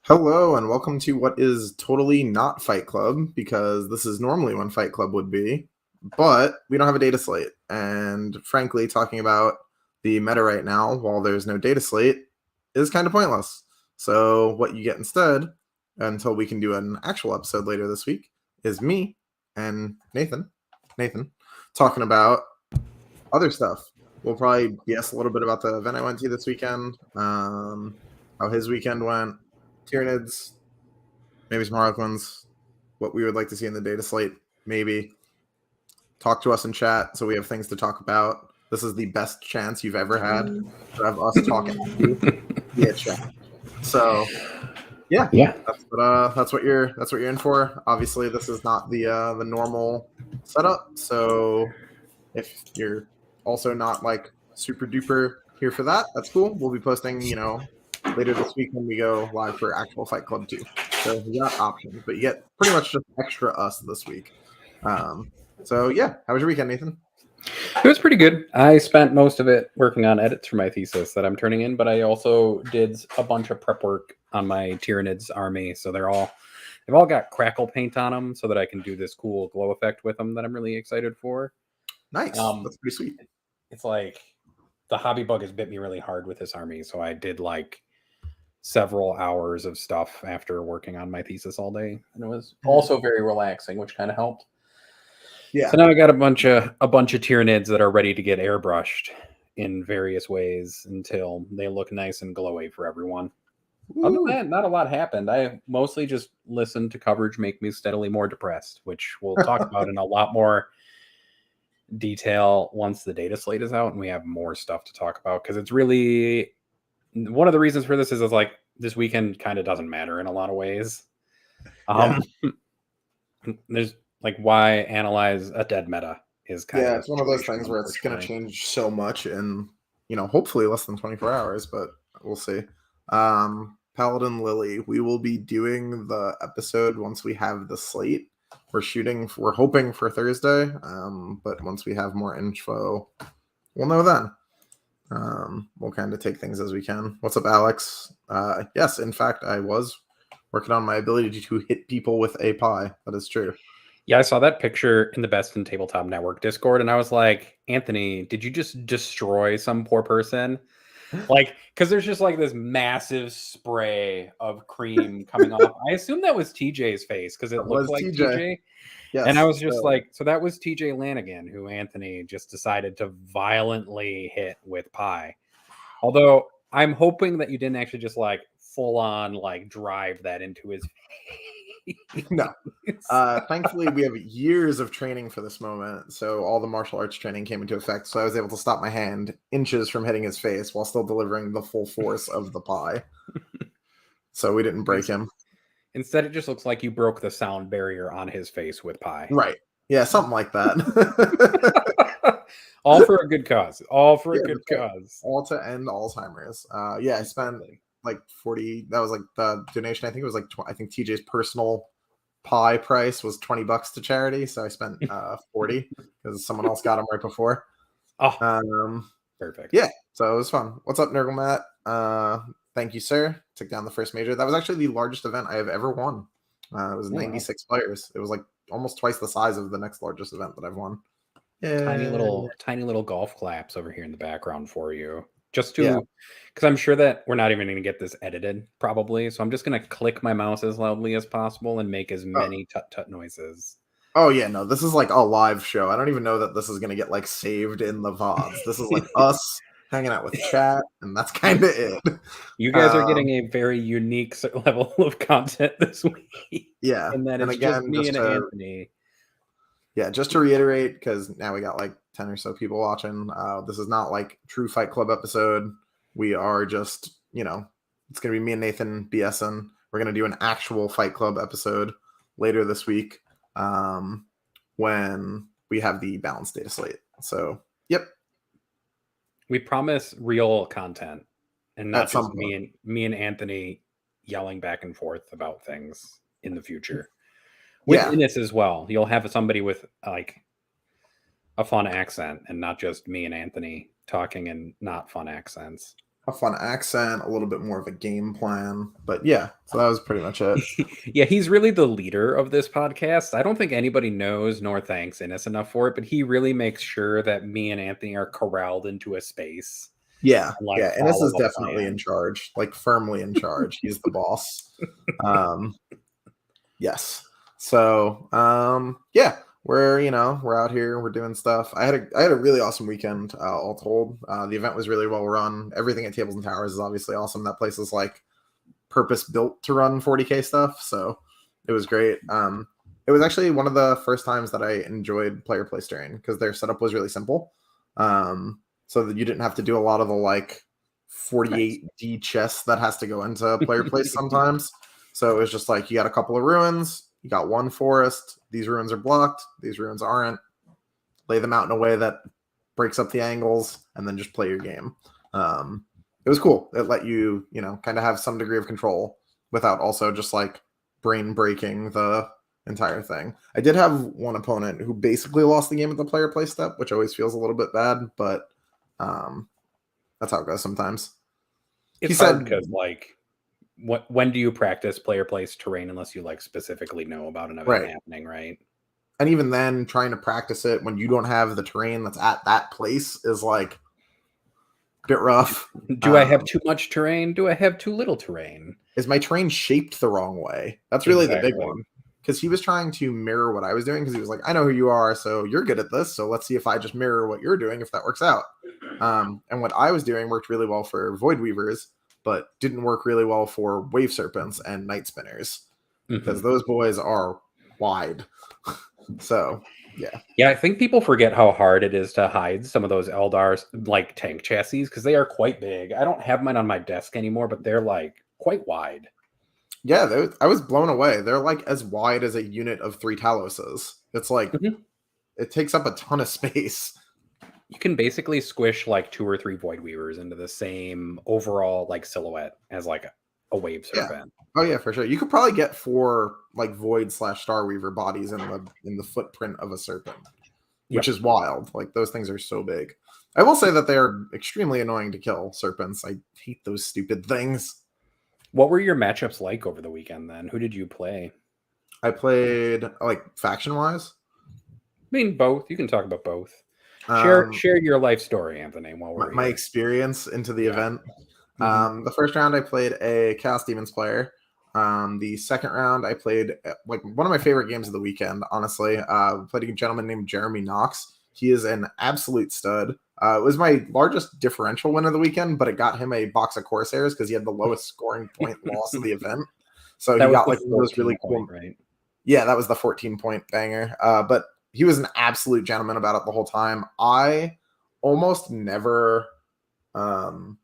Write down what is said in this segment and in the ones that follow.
Hello and welcome to what is totally not Fight Club, because this is normally when Fight Club would be, but we don't have a data slate. And frankly, talking about the meta right now while there's no data slate is kind of pointless. So what you get instead, until we can do an actual episode later this week, is me and Nathan, talking about other stuff. We'll probably BS a little bit about the event I went to this weekend, how his weekend went, Tyranids, maybe some Harlequins, what we would like to see in the data slate, maybe. Talk to us in chat so we have things to talk about. This is the best chance you've ever had to have us talking to you via chat. So yeah, that's what you're in for. Obviously, this is not the normal setup. So if you're also not like super duper here for that, that's cool. We'll be posting, later this week when we go live for actual Fight Club 2. So you got options, but you get pretty much just extra us this week. So yeah, how was your weekend, Nathan? It was pretty good. I spent most of it working on edits for my thesis that I'm turning in, but I also did a bunch of prep work on my Tyranids army. So they've all got crackle paint on them so that I can do this cool glow effect with them that I'm really excited for. Nice. That's pretty sweet. It's like the hobby bug has bit me really hard with this army. So I did like several hours of stuff after working on my thesis all day. And it was also very relaxing, which kind of helped. Yeah. So now I got a bunch of Tyranids that are ready to get airbrushed in various ways until they look nice and glowy for everyone. Ooh. Other than that, not a lot happened. I mostly just listened to coverage make me steadily more depressed, which we'll talk about in a lot more detail once the data slate is out and we have more stuff to talk about. Because it's really one of the reasons for this is like this weekend kind of doesn't matter in a lot of ways. There's like why analyze a dead meta is kind of it's one of those things where it's going to change so much in hopefully less than 24 hours, but we'll see. Paladin Lily, we will be doing the episode once we have the slate. We're hoping for Thursday, but once we have more info, we'll know then. We'll kind of take things as we can. What's up, Alex? Yes, in fact, I was working on my ability to hit people with a pie. That is true. Yeah, I saw that picture in the Best in Tabletop Network Discord, and I was like, Anthony, did you just destroy some poor person? Like, because there's just like this massive spray of cream coming off. I assume that was TJ's face because it looked like TJ. Yes, and I was just like, so that was TJ Lanigan, who Anthony just decided to violently hit with pie. Although I'm hoping that you didn't actually just like full on like drive that into his face. No. Thankfully, we have years of training for this moment. So all the martial arts training came into effect. So I was able to stop my hand inches from hitting his face while still delivering the full force of the pie. So we didn't break him. Instead, it just looks like you broke the sound barrier on his face with pie. Right. Yeah, something like that. All for a good cause. All for a good cause. All to end Alzheimer's. I spent like 40. That was like the donation. I think it was like I think TJ's personal pie price was $20 to charity, so I spent 40 because someone else got them right before. Perfect. Yeah, so it was fun. What's up, Nurgle Matt? Thank you, sir. Took down the first major. That was actually the largest event I have ever won. It was 96 players. It was like almost twice the size of the next largest event that I've won. Tiny little golf claps over here in the background for you. Just to, because I'm sure that we're not even going to get this edited probably. So I'm just going to click my mouse as loudly as possible and make as many tut-tut noises. Oh, yeah, no, this is like a live show. I don't even know that this is going to get like saved in the VODs. This is like us hanging out with chat, and that's kind of it. You guys are getting a very unique level of content this week. Yeah. And that is again, just me and Anthony. Yeah, just to reiterate, because now we got like 10 or so people watching. This is not like true Fight Club episode. We are just, it's going to be me and Nathan BSing. We're going to do an actual Fight Club episode later this week when we have the balanced data slate. So, yep. We promise real content and not just me and Anthony yelling back and forth about things in the future. With this as well, you'll have somebody with like a fun accent and not just me and Anthony talking in not fun accents. a fun accent, a little bit more of a game plan. But yeah, so that was pretty much it. Yeah, he's really the leader of this podcast. I don't think anybody knows nor thanks Innes enough for it, but he really makes sure that me and Anthony are corralled into a space Yeah, and like yeah, and this follow is a definitely in plan. charge, like firmly in charge. He's the boss. Um, yes. So, yeah, we're out here, we're doing stuff. I had a really awesome weekend, all told. The event was really well run. Everything at Tables and Towers is obviously awesome. That place is like purpose built to run 40K stuff, so it was great. It was actually one of the first times that I enjoyed player place terrain because their setup was really simple. So that you didn't have to do a lot of the like Nice. 48D chess that has to go into player place sometimes. So it was just like you got a couple of ruins, you got one forest, these ruins are blocked, these ruins aren't. Lay them out in a way that breaks up the angles, and then just play your game. It was cool. It let you, kind of have some degree of control without also just like brain breaking the entire thing. I did have one opponent who basically lost the game at the player play step, which always feels a little bit bad, but um, that's how it goes sometimes. He It's hard said, because like when do you practice player place terrain unless you like specifically know about an event right. happening, right? And even then, trying to practice it when you don't have the terrain that's at that place is like a bit rough. Do I have too much terrain? Do I have too little terrain? Is my train shaped the wrong way? That's really the big Exactly. one. Because he was trying to mirror what I was doing because he was like, I know who you are, so you're good at this. So let's see if I just mirror what you're doing, if that works out. And what I was doing worked really well for Void Weavers, but didn't work really well for Wave Serpents and Night Spinners because those boys are wide. So, yeah. Yeah, I think people forget how hard it is to hide some of those Eldar's like tank chassis because they are quite big. I don't have mine on my desk anymore, but they're like quite wide. Yeah, I was blown away. They're like as wide as a unit of 3 Taloses. It's like, Mhm. it takes up a ton of space. You can basically squish like 2 or 3 Void Weavers into the same overall like silhouette as like a Wave Yeah. Serpent. Oh yeah, for sure. You could probably get 4 like Void/Starweaver bodies in the footprint of a serpent, which Yep. is wild. Like those things are so big. I will say that they are extremely annoying to kill, serpents. I hate those stupid things. What were your matchups like over the weekend then? Who did you play? I played like faction wise. I mean, both. You can talk about both. Share Um, share your life story, Anthony, while we're my here. experience into the Yeah. event. Mhm. The first round I played a Chaos Demons player. The second round I played like one of my favorite games of the weekend, honestly. Played a gentleman named Jeremy Knox. He is an absolute stud. It was my largest differential win of the weekend, but it got him a box of Corsairs because he had the lowest scoring point loss of the event. So That he was got the like one of those 14 really point, cool. right? Yeah, that was the 14-point banger. But he was an absolute gentleman about it the whole time. I almost never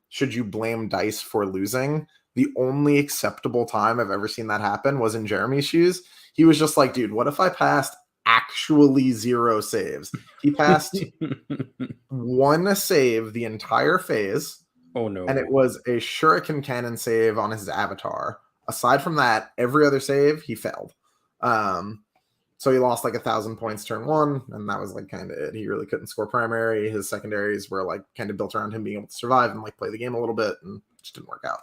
should you blame dice for losing. The only acceptable time I've ever seen that happen was in Jeremy's shoes. He was just like, dude, what if I passed actually 0 saves? He passed 1 save the entire phase, Oh and it no. was a shuriken cannon save on his avatar. Aside from that, every other save he failed. Um, so he lost like 1,000 points turn 1, and that was like kind of it. He really couldn't score primary. His secondaries were like kind of built around him being able to survive and like play the game a little bit, and it just didn't work out.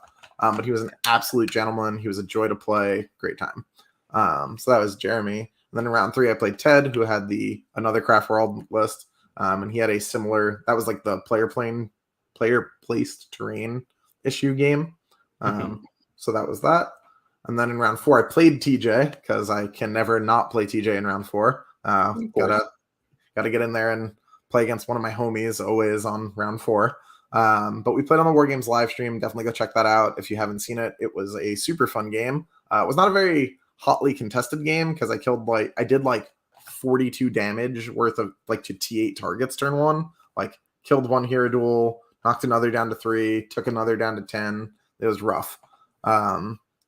But he was an absolute gentleman. He was a joy to play. Great time. So that was Jeremy. And then in round 3, I played Ted, who had the another Craft World list, and he had a similar. That was like the player placed terrain issue game. Mhm. So that was that. And then in round 4, I played TJ because I can never not play TJ in round 4. Of Gotta course. get in there and play against one of my homies always on round 4. But we played on the War Games live stream. Definitely go check that out if you haven't seen it. It was a super fun game. It was not a very hotly contested game because I did like 42 damage worth of like to T8 targets turn 1. Like killed one hero duel, knocked another down to 3, took another down to 10. It was rough.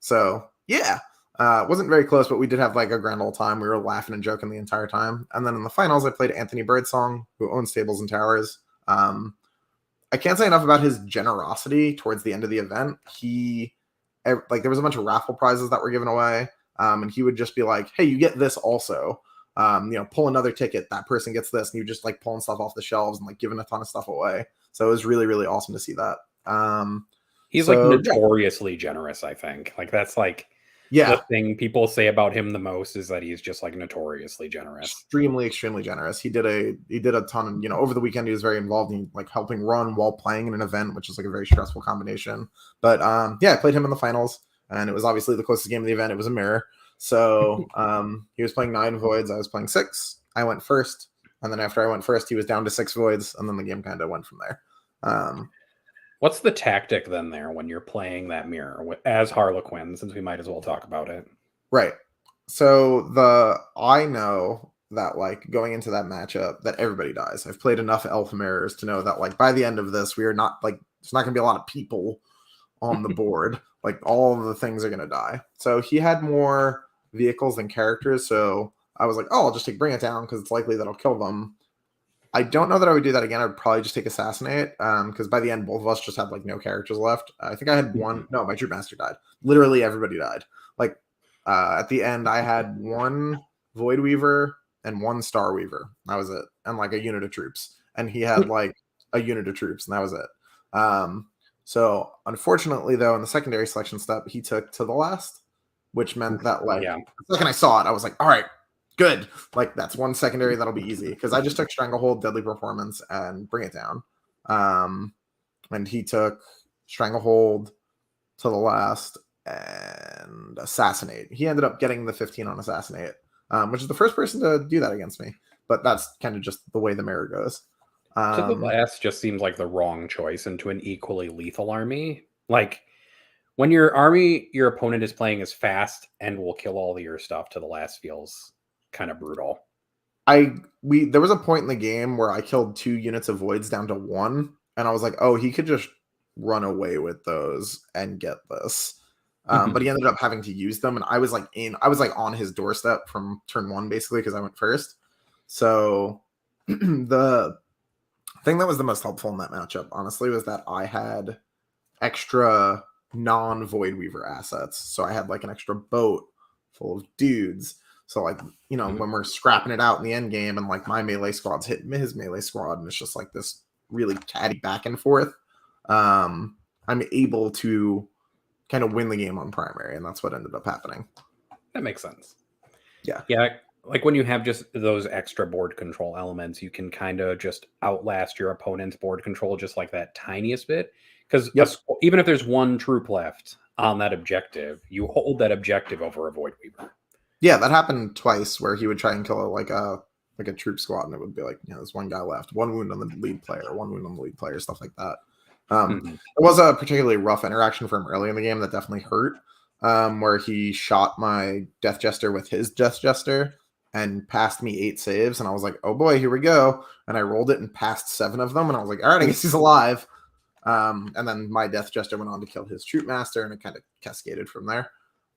So yeah, wasn't very close, but we did have like a grand old time. We were laughing and joking the entire time. And then in the finals, I played Anthony Birdsong, who owns Tables and Towers. I can't say enough about his generosity towards the end of the event. Like there was a bunch of raffle prizes that were given away, and he would just be like, "Hey, you get this also. Pull another ticket. That person gets this," and you just like pulling stuff off the shelves and like giving a ton of stuff away. So it was really, really awesome to see that. He's like So yeah, notoriously generous, I think. Like that's like the yeah, thing people say about him the most is that he's just like notoriously generous. extremely generous. He did a ton. Over the weekend he was very involved in like helping run while playing in an event, which is like a very stressful combination. But yeah, I played him in the finals, and it was obviously the closest game of the event. It was a mirror. So he was playing 9 voids. I was playing 6. I went first, and then after I went first, he was down to 6 voids, and then the game kind of went from there. What's the tactic then there when you're playing that mirror as Harlequin, since we might as well talk about it? Right. So I know that like going into that matchup that everybody dies. I've played enough Elf Mirrors to know that like by the end of this, we are not like there's not gonna be a lot of people on the board. Like all of the things are gonna die. So he had more vehicles than characters. So I was like, oh, I'll just take Bring It Down because it's likely that I'll kill them. I don't know that I would do that again. I would probably just take Assassinate because by the end, both of us just had like no characters left. I think I had one. No, my Troop Master died. Literally everybody died. Like at the end, I had one Void Weaver and one Star Weaver. That was it, and like a unit of troops. And he had like a unit of troops, and that was it. So unfortunately, though, in the secondary selection step, he took to the last, which meant that like Yeah. the second I saw it, I was like, all right, good. Like that's one secondary that'll be easy because I just took Stranglehold, Deadly Performance, and Bring It Down. And he took Stranglehold to the last and Assassinate. He ended up getting the 15 on Assassinate, which is the first person to do that against me. But that's kind of just the way the mirror goes. To the last just seems like the wrong choice into an equally lethal army. Like when your opponent is playing as fast and will kill all of your stuff to the last feels kind of brutal. There was a point in the game where I killed 2 units of voids down to 1, and I was like, oh, he could just run away with those and get this. But he ended up having to use them, and I was like on his doorstep from turn 1 basically because I went first. So the thing that was the most helpful in that matchup, honestly, was that I had extra non-Void Weaver assets. So I had like an extra boat full of dudes. So like, when we're scrapping it out in the end game and like my melee squad's hitting his melee squad and it's just like this really catty back and forth, I'm able to kind of win the game on primary, and that's what ended up happening. That makes sense. Yeah. Yeah, like when you have just those extra board control elements, you can kind of just outlast your opponent's board control just like that tiniest bit. Because even if there's one troop left on that objective, you hold that objective over a Void Weaver. Yeah, that happened twice where he would try and kill a troop squad, and it would be like, there's one guy left, 1 wound on the lead player, 1 wound on the lead player, stuff like that. It was a particularly rough interaction for him early in the game that definitely hurt, where he shot my Death Jester with his Death Jester and passed me 8 saves, and I was like, oh boy, here we go. And I rolled it and passed 7 of them, and I was like, all right, I guess he's alive. And then my Death Jester went on to kill his Troop Master, and it kind of cascaded from there.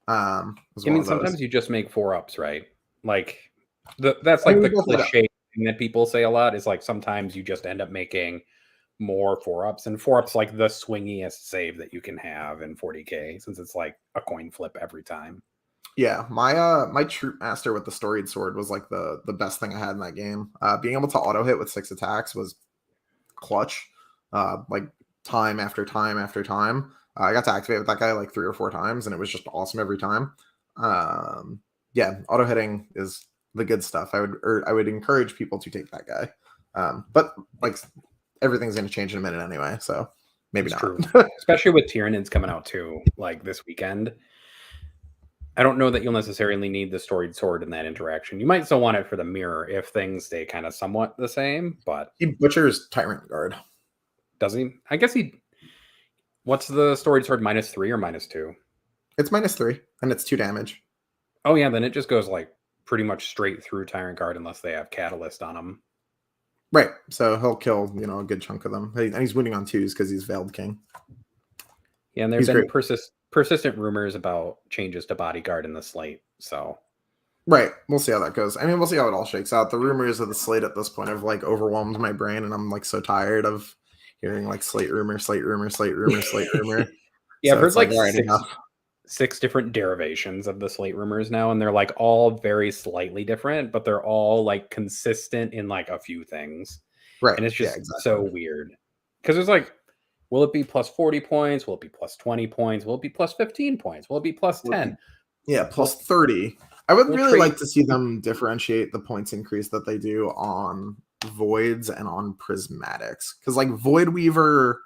I mean, sometimes you just make 4-ups, right? Like that's like the cliche thing that people say a lot is like sometimes you just end up making more 4-ups, and 4-ups like the swingiest save that you can have in 40k since it's like a coin flip every time. Yeah, my Troop Master with the Storied Sword was like the best thing I had in that game. Being able to auto hit with 6 attacks was clutch. Like time after time after time. I got to activate with that guy like 3 or 4 times, and it was just awesome every time. Yeah, auto hitting is the good stuff. I would encourage people to take that guy. But like everything's going to change in a minute anyway, so maybe It's not. true. Especially with Tyranids coming out too, like this weekend. I don't know that you'll necessarily need the Storied Sword in that interaction. You might still want it for the mirror if things stay kind of somewhat the same, but He butchers Tyrant Guard. Does he? I guess he. What's the Storied Sword, -3 or -2? It's -3, and it's 2 damage. Oh yeah, then it just goes like pretty much straight through Tyrant Guard unless they have Catalyst on them. Right, so he'll kill a good chunk of them, and he's winning on 2s because he's Veiled King. Yeah, and there's been persistent rumors about changes to Bodyguard in the slate, so right, we'll see how that goes. I mean, we'll see how it all shakes out. The rumors of the slate at this point have like overwhelmed my brain, and I'm like so tired of hearing like slate rumor, slate rumor, slate rumor, slate rumor. Yeah, so I've heard like right, 6 different derivations of the slate rumors now, and they're like all very slightly different, but they're all like consistent in like a few things. Right, And it's just so weird because there's like Will it be plus 40 points? Will it be plus 20 points? Will it be plus 15 points? Will it be plus 10? Yeah, plus 30. I would We'll really trade- like to see them differentiate the points increase that they do on voids and on prismatics. Because like Void Weaver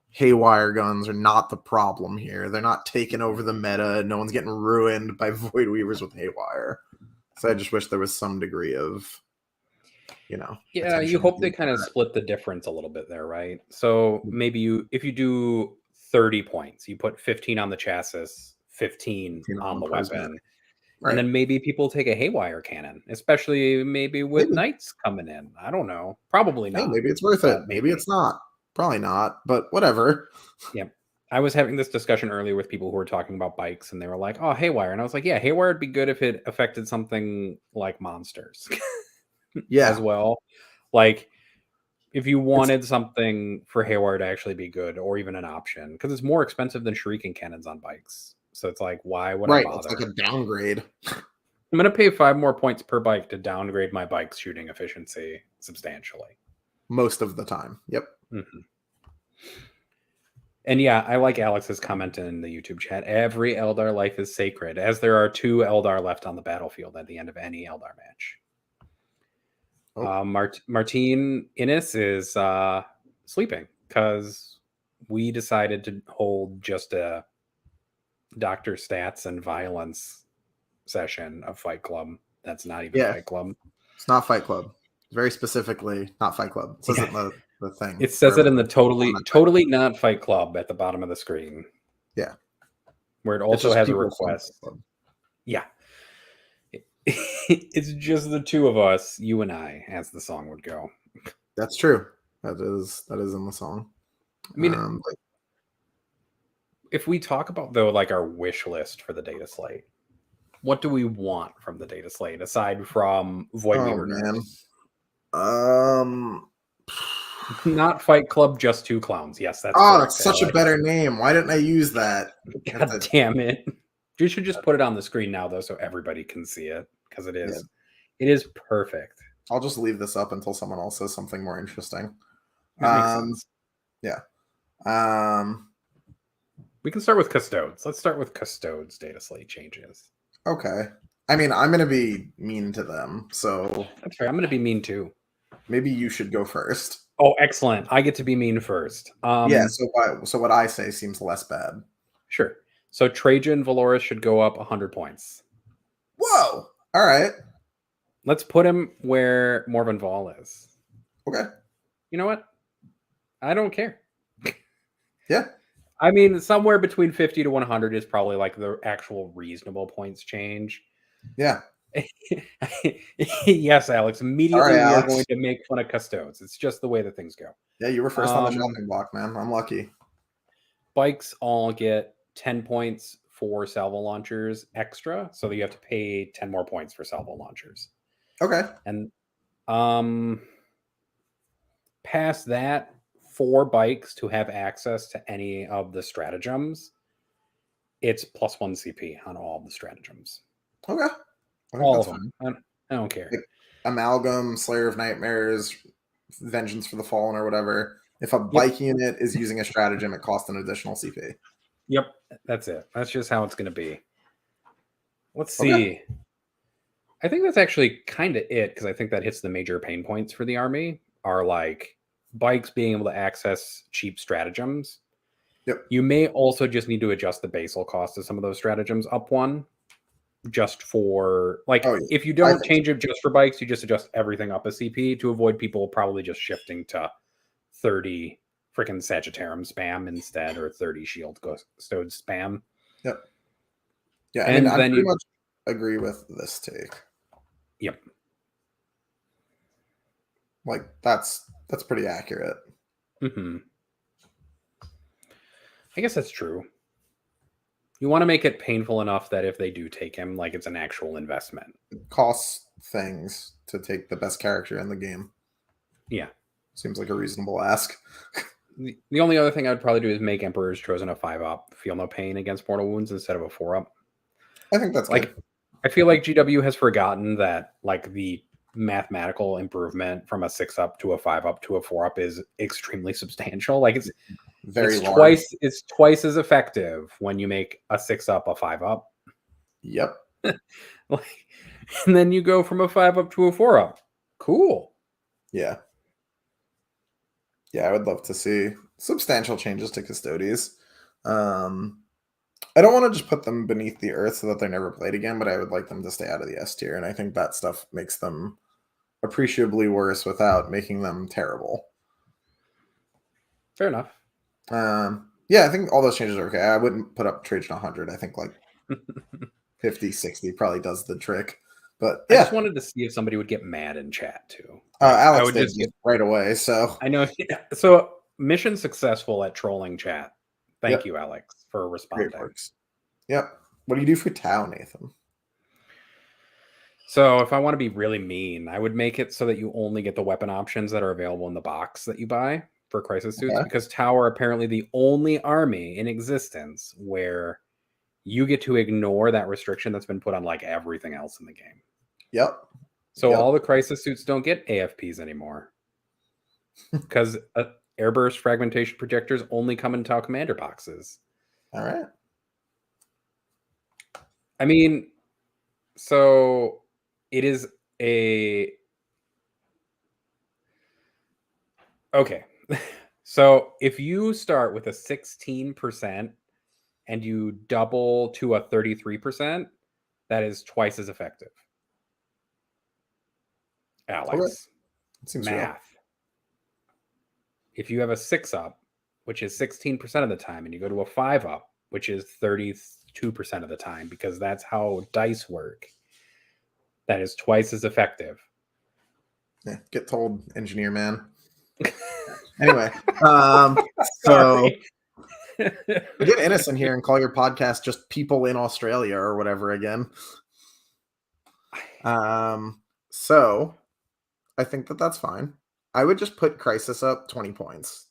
haywire guns are not the problem here. They're not taking over the meta. No one's getting ruined by Void Weavers with haywire. So I just wish there was some degree of, Yeah, you hope they kind of that. split the difference a little bit there, right? So maybe if you do 30 points, you put 15 on the chassis, 15 on the weapon. Right. And then maybe people take a haywire cannon, especially maybe with knights coming in. I don't know. Probably not. Hey, maybe it's worth it. Maybe it's not. Probably not, but whatever. Yeah. I was having this discussion earlier with people who were talking about bikes, and they were like, oh, haywire. And I was like, yeah, haywire would be good if it affected something like monsters as well. Like, if you wanted something for haywire to actually be good, or even an option, because it's more expensive than shuriken cannons on bikes. So it's like, why would I bother? It's like a downgrade. I'm going to pay 5 more points per bike to downgrade my bike's shooting efficiency substantially. Most of the time. Yep. Mm-hmm. And yeah, I like Alex's comment in the YouTube chat. Every Eldar life is sacred, as there are 2 Eldar left on the battlefield at the end of any Eldar match. Oh. Martine Innes is sleeping because we decided to hold just a Dr. Stats and Violence session of Fight Club. That's not even Fight Club. It's not Fight Club. Very specifically, not Fight Club. It says it in the thing. It says it in the totally not Fight Club at the bottom of the screen. Yeah. Where it also has a request. Yeah. It's just the 2 of us, you and I, as the song would go. That's true. That is in the song. I mean, if we talk about, though, like our wish list for the data slate, what do we want from the data slate aside from Void Weaver? Not Fight Club, just 2 clowns. Yes, that's that's such a better name. Why didn't I use that? God damn it. You should just put it on the screen now, though, so everybody can see it, because it is. Yeah. It is perfect. I'll just leave this up until someone else says something more interesting. Yeah. We can start with Custodes. Let's start with Custodes data slate changes. Okay. I mean, I'm going to be mean to them, so... That's fair. I'm going to be mean, too. Maybe you should go first. Oh, excellent. I get to be mean first. So what I say seems less bad. Sure. So Trajan Valoris should go up 100 points. Whoa! All right. Let's put him where Morven Vol is. Okay. You know what? I don't care. Yeah. I mean, somewhere between 50 to 100 is probably like the actual reasonable points change. Yeah. Yes, Alex. Immediately right, we are going to make fun of Custodes. It's just the way that things go. Yeah, you were first on the shopping block, man. I'm lucky. Bikes all get 10 points for salvo launchers extra, so you have to pay 10 more points for salvo launchers. Okay. And past that, for bikes to have access to any of the stratagems, it's +1 CP on all of the stratagems. Okay. All of them. I don't care. Like Amalgam, Slayer of Nightmares, Vengeance for the Fallen, or whatever. If a bike unit is using a stratagem, it costs an additional CP. Yep, that's it. That's just how it's going to be. Let's see. I think that's actually kind of it, because I think that hits the major pain points for the army, are like bikes being able to access cheap stratagems. Yep. You may also just need to adjust the basal cost of some of those stratagems up 1, just for like if you don't change it just for bikes, you just adjust everything up a CP to avoid people probably just shifting to 30 freaking Sagittarium spam instead, or 30 Shield Custode spam. Yep. Yeah, and I pretty much agree with this take. Yep. Like that's pretty accurate. Mm-hmm. I guess that's true. You want to make it painful enough that if they do take him, like it's an actual investment. It costs things to take the best character in the game. Yeah. Seems like a reasonable ask. The only other thing I'd probably do is make Emperor's Chosen a 5-up, feel no pain against mortal wounds instead of a 4-up. I think that's like good. I feel like GW has forgotten that like the mathematical improvement from a 6-up to a 5-up to a 4-up is extremely substantial. Like very large. It's twice as effective when you make a 6-up a 5-up. Yep. Like, and then you go from a 5-up to a 4-up. Cool. Yeah. Yeah, I would love to see substantial changes to Custodies. I don't want to just put them beneath the earth so that they're never played again, but I would like them to stay out of the S tier, and I think that stuff makes them appreciably worse without making them terrible. Fair enough. Yeah, I think all those changes are okay. I wouldn't put up Trajan 100. I think like 50, 60 probably does the trick. But yeah. I just wanted to see if somebody would get mad in chat too. Alex did right away, so I know. So mission successful at trolling chat. Thank you, Alex, for responding. Great works. Yep. What do you do for Tau, Nathan? So if I want to be really mean, I would make it so that you only get the weapon options that are available in the box that you buy for crisis suits, because Tau are apparently the only army in existence where you get to ignore that restriction that's been put on like everything else in the game. Yep. So all the crisis suits don't get AFPs anymore because airburst fragmentation projectors only come in Tau commander boxes. All right. I mean, so it is a... Okay. So if you start with a 16% and you double to a 33%, that is twice as effective. Alex, okay. Math. Real. If you have a 6-up, which is 16% of the time, and you go to a 5-up, which is 32% of the time, because that's how dice work, that is twice as effective. Yeah, get told, engineer man. Anyway, so get innocent here and call your podcast just People in Australia or whatever again. So I think that's fine. I would just put Crisis up 20 points.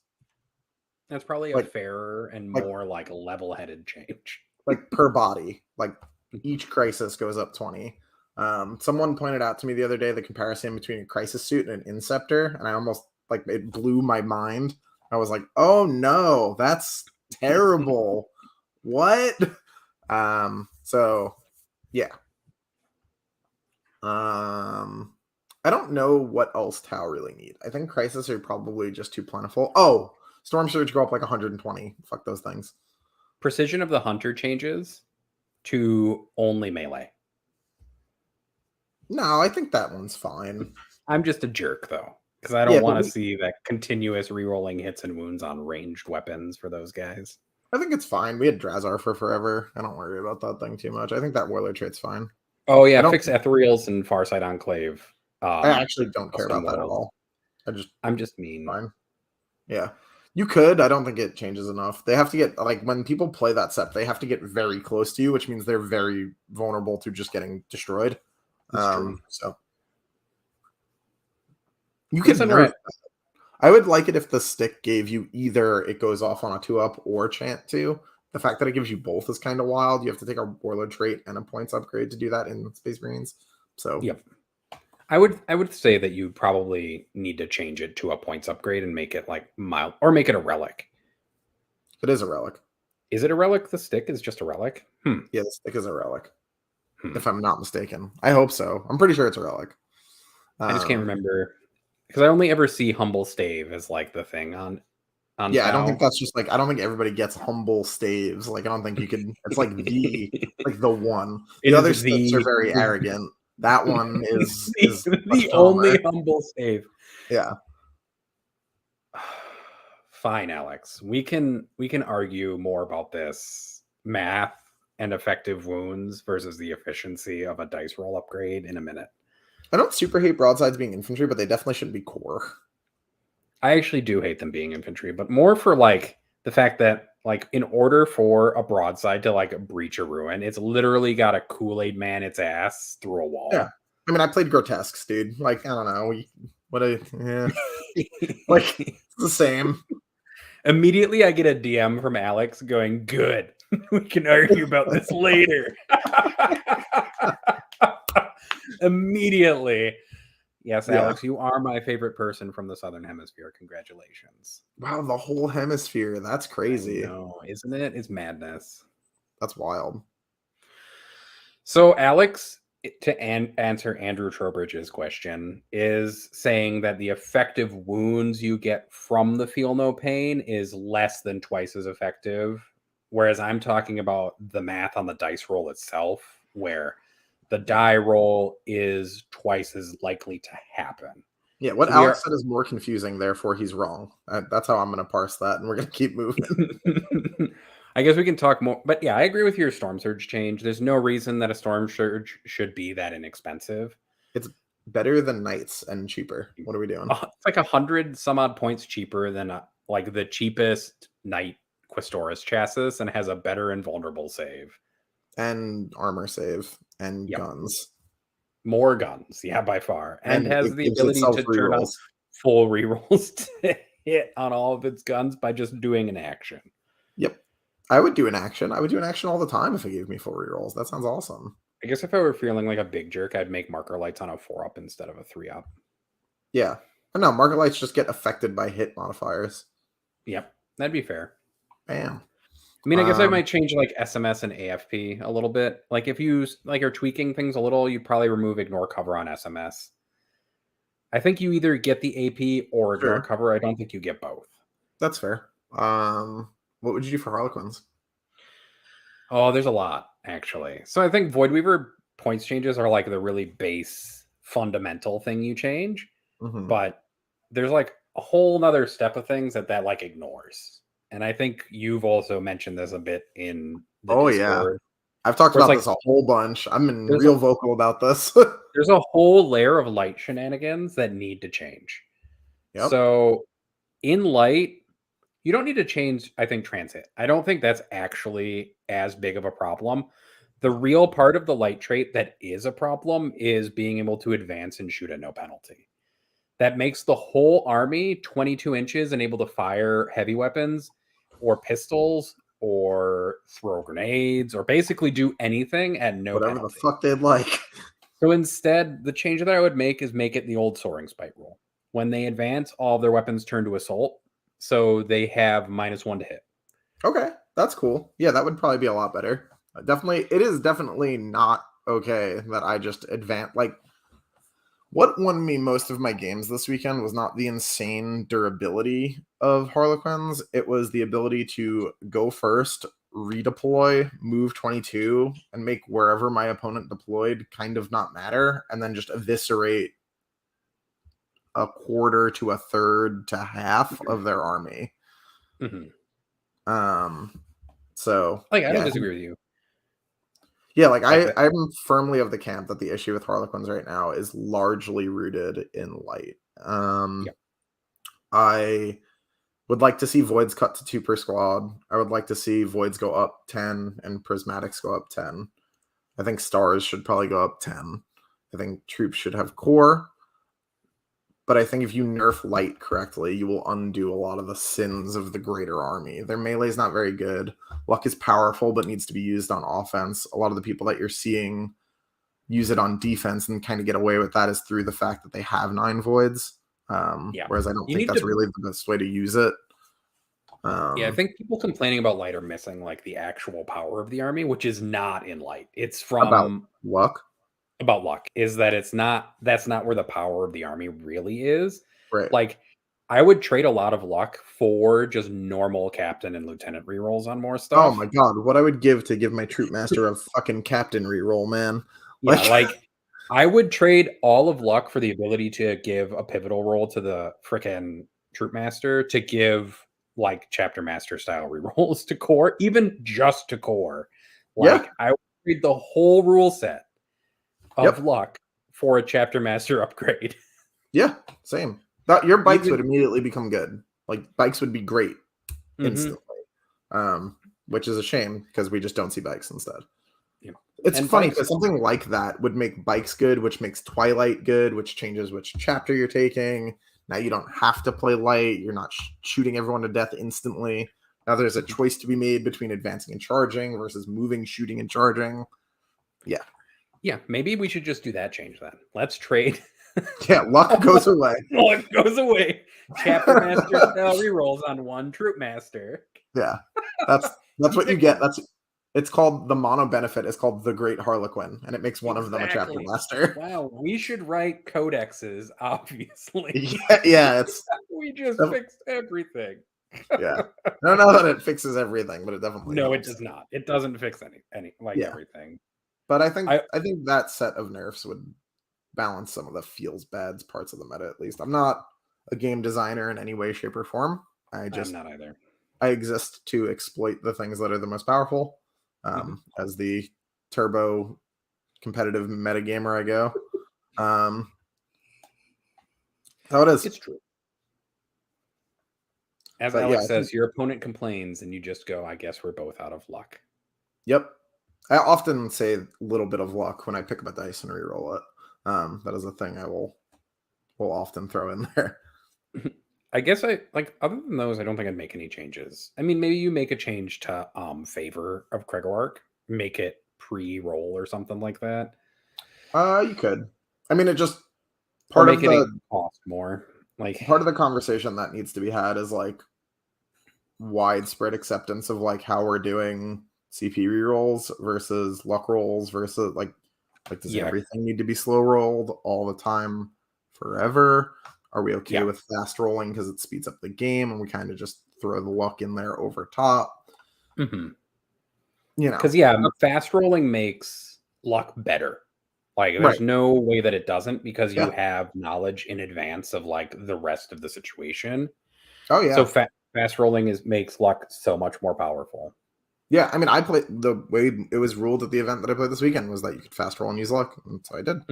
That's probably a fairer and more like level-headed change. Like per body, like each Crisis goes up 20. Someone pointed out to me the other day the comparison between a Crisis suit and an Inceptor, and I almost like it blew my mind. I was like, oh no, that's terrible. What? So yeah. I don't know what else Tau really need. I think Crisis are probably just too plentiful. Oh, Storm Surge go up like 120. Fuck those things. Precision of the Hunter changes to only melee. No, I think that one's fine. I'm just a jerk though, because I don't want to see that continuous rerolling hits and wounds on ranged weapons for those guys. I think it's fine. We had Drazar for forever. I don't worry about that thing too much. I think that Warlord trait's fine. Oh yeah, fix Ethereals and Farsight Enclave. I actually don't care about that at all. I'm just mean. Fine. Yeah. You could. I don't think it changes enough. They have to get, like, when people play that set, they have to get very close to you, which means they're very vulnerable to just getting destroyed. So you can nerf that. I would like it if the stick gave you either it goes off on a 2-up or chant 2. The fact that it gives you both is kind of wild. You have to take a Warlord trait and a points upgrade to do that in Space Marines. So yep. I would say that you probably need to change it to a points upgrade and make it like mild, or make it a relic. It is a relic. Is it a relic? The stick is just a relic? Yeah, the stick is a relic. If I'm not mistaken. I hope so. I'm pretty sure it's a relic. I just can't remember, because I only ever see Humble Stave as like the thing on yeah, Tau. I don't think that's just like, I don't think everybody gets Humble Staves. Like, I don't think you could, it's like the one. The other sticks are very arrogant. That one is the only Humble Stave. Yeah. Fine, Alex. We can argue more about this math and effective wounds versus the efficiency of a dice roll upgrade in a minute. I don't super hate broadsides being infantry, but they definitely shouldn't be core. I actually do hate them being infantry, but more for like the fact that like in order for a broadside to like breach a ruin, it's literally got a Kool-Aid man its ass through a wall. Yeah. I mean, I played Grotesques, dude. Like, I don't know. Like, it's the same. Immediately I get a DM from Alex going, good. We can argue about this later. Immediately. Yes, Yeah. Alex, you are my favorite person from the Southern Hemisphere. Congratulations. Wow, the whole hemisphere. That's I crazy. know, isn't it? It's madness. That's wild. So, Alex, to answer Andrew Trowbridge's question, is saying that the effective wounds you get from the feel no pain is less than twice as effective. Whereas I'm talking about the math on the dice roll itself, where the die roll is twice as likely to happen. Yeah, what So we Alex are. said is more confusing, therefore he's wrong. That's how I'm going to parse that, and we're going to keep moving. I guess we can talk more, but yeah, I agree with your storm surge change. There's no reason that a storm surge should be that inexpensive. It's better than Knights and cheaper. What are we doing? It's like 100 some odd points cheaper than like the cheapest Knight Questoris chassis, and has a better invulnerable save. And armor save and Yep. guns. More guns, yeah, by far. And has it the gives ability itself to turn on rerolls. full rerolls to hit on all of its guns by just doing an action. Yep. I would do an action. I would do an action all the time if it gave me full rerolls. That sounds awesome. I guess if I were feeling like a big jerk, I'd make marker lights on a 4-up instead of a 3-up. Yeah. No, market lights just get affected by hit modifiers. Yep, that'd be fair. Bam. I mean, I guess I might change like SMS and AFP a little bit. Like if you like are tweaking things a little, you probably remove ignore cover on SMS. I think you either get the AP or ignore cover. I don't think you get both. That's fair. What would you do for Harlequins? Oh, there's a lot actually. So I think Voidweaver points changes are like the really base fundamental thing you change, but there's like a whole nother step of things that like ignores. And I think you've also mentioned this a bit in the Discord. Yeah. I've talked about this a whole bunch. I'm been real vocal about this. There's a whole layer of light shenanigans that need to change. Yep. So in light, you don't need to change, I think, transit. I don't think that's actually as big of a problem. The real part of the light trait that is a problem is being able to advance and shoot at no penalty. That makes the whole army 22 inches and able to fire heavy weapons or pistols or throw grenades or basically do anything at no whatever penalty. The fuck they'd like. So instead, the change that I would make is make it the old soaring spite rule. When they advance, all of their weapons turn to assault, so they have -1 to hit. Okay, that's cool. Yeah, that would probably be a lot better. Definitely, it is definitely not okay that I just advance. Like, what won me most of my games this weekend was not the insane durability of Harlequins. It was the ability to go first, redeploy, move 22, and make wherever my opponent deployed kind of not matter, and then just eviscerate a quarter to a third to half of their army. So like I don't disagree with you. Yeah, like I'm firmly of the camp that the issue with Harlequins right now is largely rooted in light. I would like to see voids cut to 2 per squad. I would like to see voids go up 10 and prismatics go up 10. I think stars should probably go up 10. I think troops should have core. But I think if you nerf light correctly, you will undo a lot of the sins of the greater army. Their melee is not very good. Luck is powerful, but needs to be used on offense. A lot of the people that you're seeing use it on defense and kind of get away with that is through the fact that they have 9 voids. Whereas I don't think that's really the best way to use it. I think people complaining about light are missing like the actual power of the army, which is not in light. It's from about luck. About luck is that that's not where the power of the army really is. Right. Like I would trade a lot of luck for just normal captain and lieutenant rerolls on more stuff. Oh my god, what I would give to give my troop master a fucking captain reroll, man. Like I would trade all of luck for the ability to give a pivotal roll to the frickin' troop master to give like chapter master style rerolls to core, even just to core. Like I would trade the whole rule set of luck for a chapter master upgrade. Yeah, same. Your bikes would immediately become good. Like bikes would be great instantly. Which is a shame because we just don't see bikes instead. Yeah. It's funny because something like that would make bikes good, which makes Twilight good, which changes which chapter you're taking. Now you don't have to play light. You're not shooting everyone to death instantly. Now there's a choice to be made between advancing and charging versus moving, shooting, and charging. Yeah. Yeah, maybe we should just do that change then. Let's trade Yeah, luck goes away. Luck goes away. Chapter Master style rerolls on one Troop Master. Yeah, that's what you get. It's called the mono benefit. It's called the Great Harlequin, and it makes one of them a chapter Exactly. master. Wow, we should write codexes, obviously. Yeah, We just fixed everything. Yeah, I don't know that it fixes everything, but it definitely No, it helps. does not. It doesn't fix any Yeah. everything. But I think that set of nerfs would balance some of the feels bad parts of the meta. At least I'm not a game designer in any way, shape, or form. I'm not either. I exist to exploit the things that are the most powerful. As the turbo competitive metagamer I go. How it is. It's true. As Alex says, your opponent complains and you just go, I guess we're both out of luck. Yep. I often say a little bit of luck when I pick up a dice and reroll it. That is a thing I will often throw in there. I guess other than those, I don't think I'd make any changes. I mean, maybe you make a change to favor of Kregarch, make it pre-roll or something like that. You could. I mean, it just part of the cost more. Like part of the conversation that needs to be had is like widespread acceptance of like how we're doing CP rerolls versus luck rolls versus like does everything need to be slow rolled all the time forever? Are we okay with fast rolling because it speeds up the game and we kind of just throw the luck in there over top? You know, because fast rolling makes luck better. Like there's no way that it doesn't because you have knowledge in advance of like the rest of the situation. Oh yeah. So fast rolling makes luck so much more powerful. Yeah, I mean, I played the way it was ruled at the event that I played this weekend was that you could fast roll and use luck, and so I did.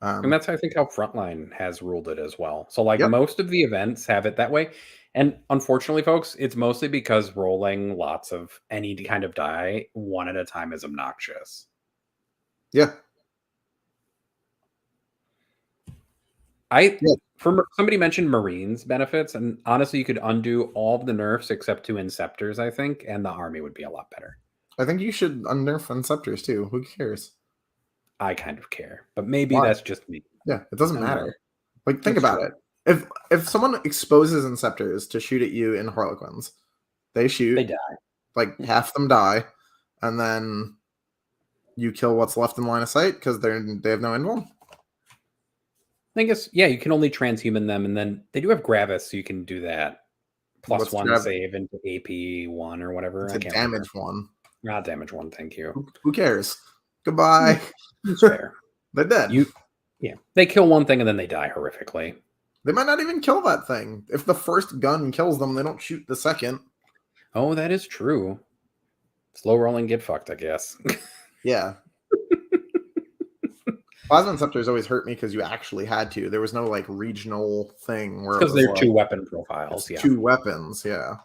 And that's, I think, how Frontline has ruled it as well. So, like, most of the events have it that way. And unfortunately, folks, it's mostly because rolling lots of any kind of die one at a time is obnoxious. Yeah. Somebody mentioned Marines benefits, and honestly, you could undo all of the nerfs except 2 Inceptors, I think, and the army would be a lot better. I think you should unnerf Inceptors too. Who cares? I kind of care, but maybe that's just me. Yeah, it doesn't matter. Like, think about it. If someone exposes Inceptors to shoot at you in Harlequins, they shoot. They die. Like, half them die, and then you kill what's left in line of sight because they have no invul. I guess, you can only transhuman them, and then they do have Gravis, so you can do that. +1 save into AP 1 or whatever. It's a damage 1. Not damage 1, thank you. Who cares? Goodbye. It's fair. They're dead. They kill one thing and then they die horrifically. They might not even kill that thing. If the first gun kills them, they don't shoot the second. Oh, that is true. Slow rolling, get fucked, I guess. Yeah. Plasma Inceptors always hurt me because you actually had to. There was no like regional thing where because they're 2 weapon profiles. 2 weapons, yeah.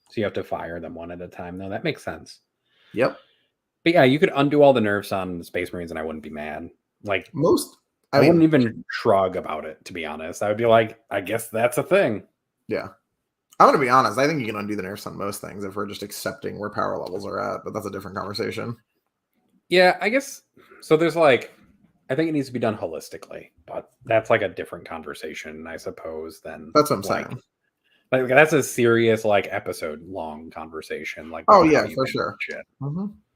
So you have to fire them one at a time. No, that makes sense. Yep. But yeah, you could undo all the nerfs on the Space Marines and I wouldn't be mad. Like I wouldn't even shrug about it, to be honest. I would be like, I guess that's a thing. Yeah. I'm going to be honest. I think you can undo the nerfs on most things if we're just accepting where power levels are at, but that's a different conversation. Yeah, I guess. So there's like, I think it needs to be done holistically, but that's like a different conversation, I suppose, than that's what I'm saying. Like that's a serious like episode long conversation. Like, oh yeah, for sure.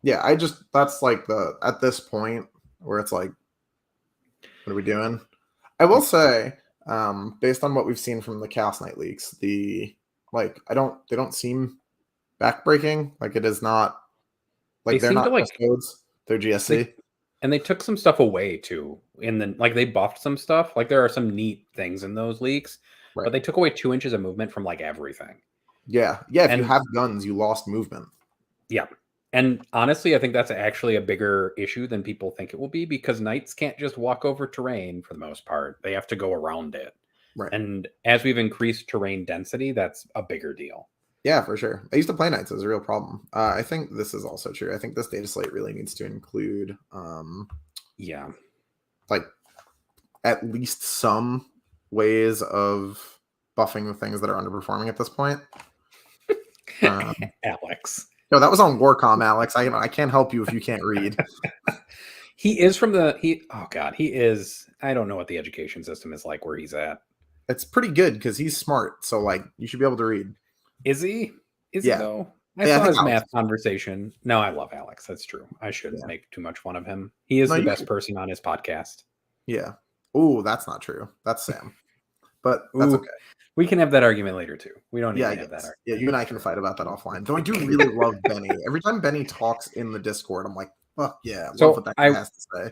Yeah, that's like at this point where it's like, what are we doing? I will say, based on what we've seen from the Chaos Knight leaks, they don't seem backbreaking. Like it is not like they're not codes. They're GSC. And they took some stuff away too. They buffed some stuff. Like there are some neat things in those leaks, but they took away 2 inches of movement from like everything. Yeah. If you have guns, you lost movement. Yeah. And honestly, I think that's actually a bigger issue than people think it will be because knights can't just walk over terrain for the most part. They have to go around it. Right. And as we've increased terrain density, that's a bigger deal. Yeah, for sure. I used to play knights. It was a real problem. I think this is also true. I think this data slate really needs to include, like at least some ways of buffing the things that are underperforming at this point. Alex. No, that was on Warcom, Alex. I can't help you if you can't read. He is from the oh god, he is. I don't know what the education system is like where he's at. It's pretty good because he's smart. So like you should be able to read. Is he? Is he Yeah. though? I Yeah, I saw think his Alex math is. conversation. No, I love Alex. That's true. I shouldn't Yeah. make too much fun of him. He is No, the you best can. person on his podcast. Yeah. Oh, that's not true. That's Sam. But that's okay. Ooh, we can have that argument later too. We don't need Yeah, to I have that guess. Yeah, argument. you and I can fight about that offline. Though I do really love Benny. Every time Benny talks in the Discord, I'm like, fuck yeah, love what So that guy I has to say.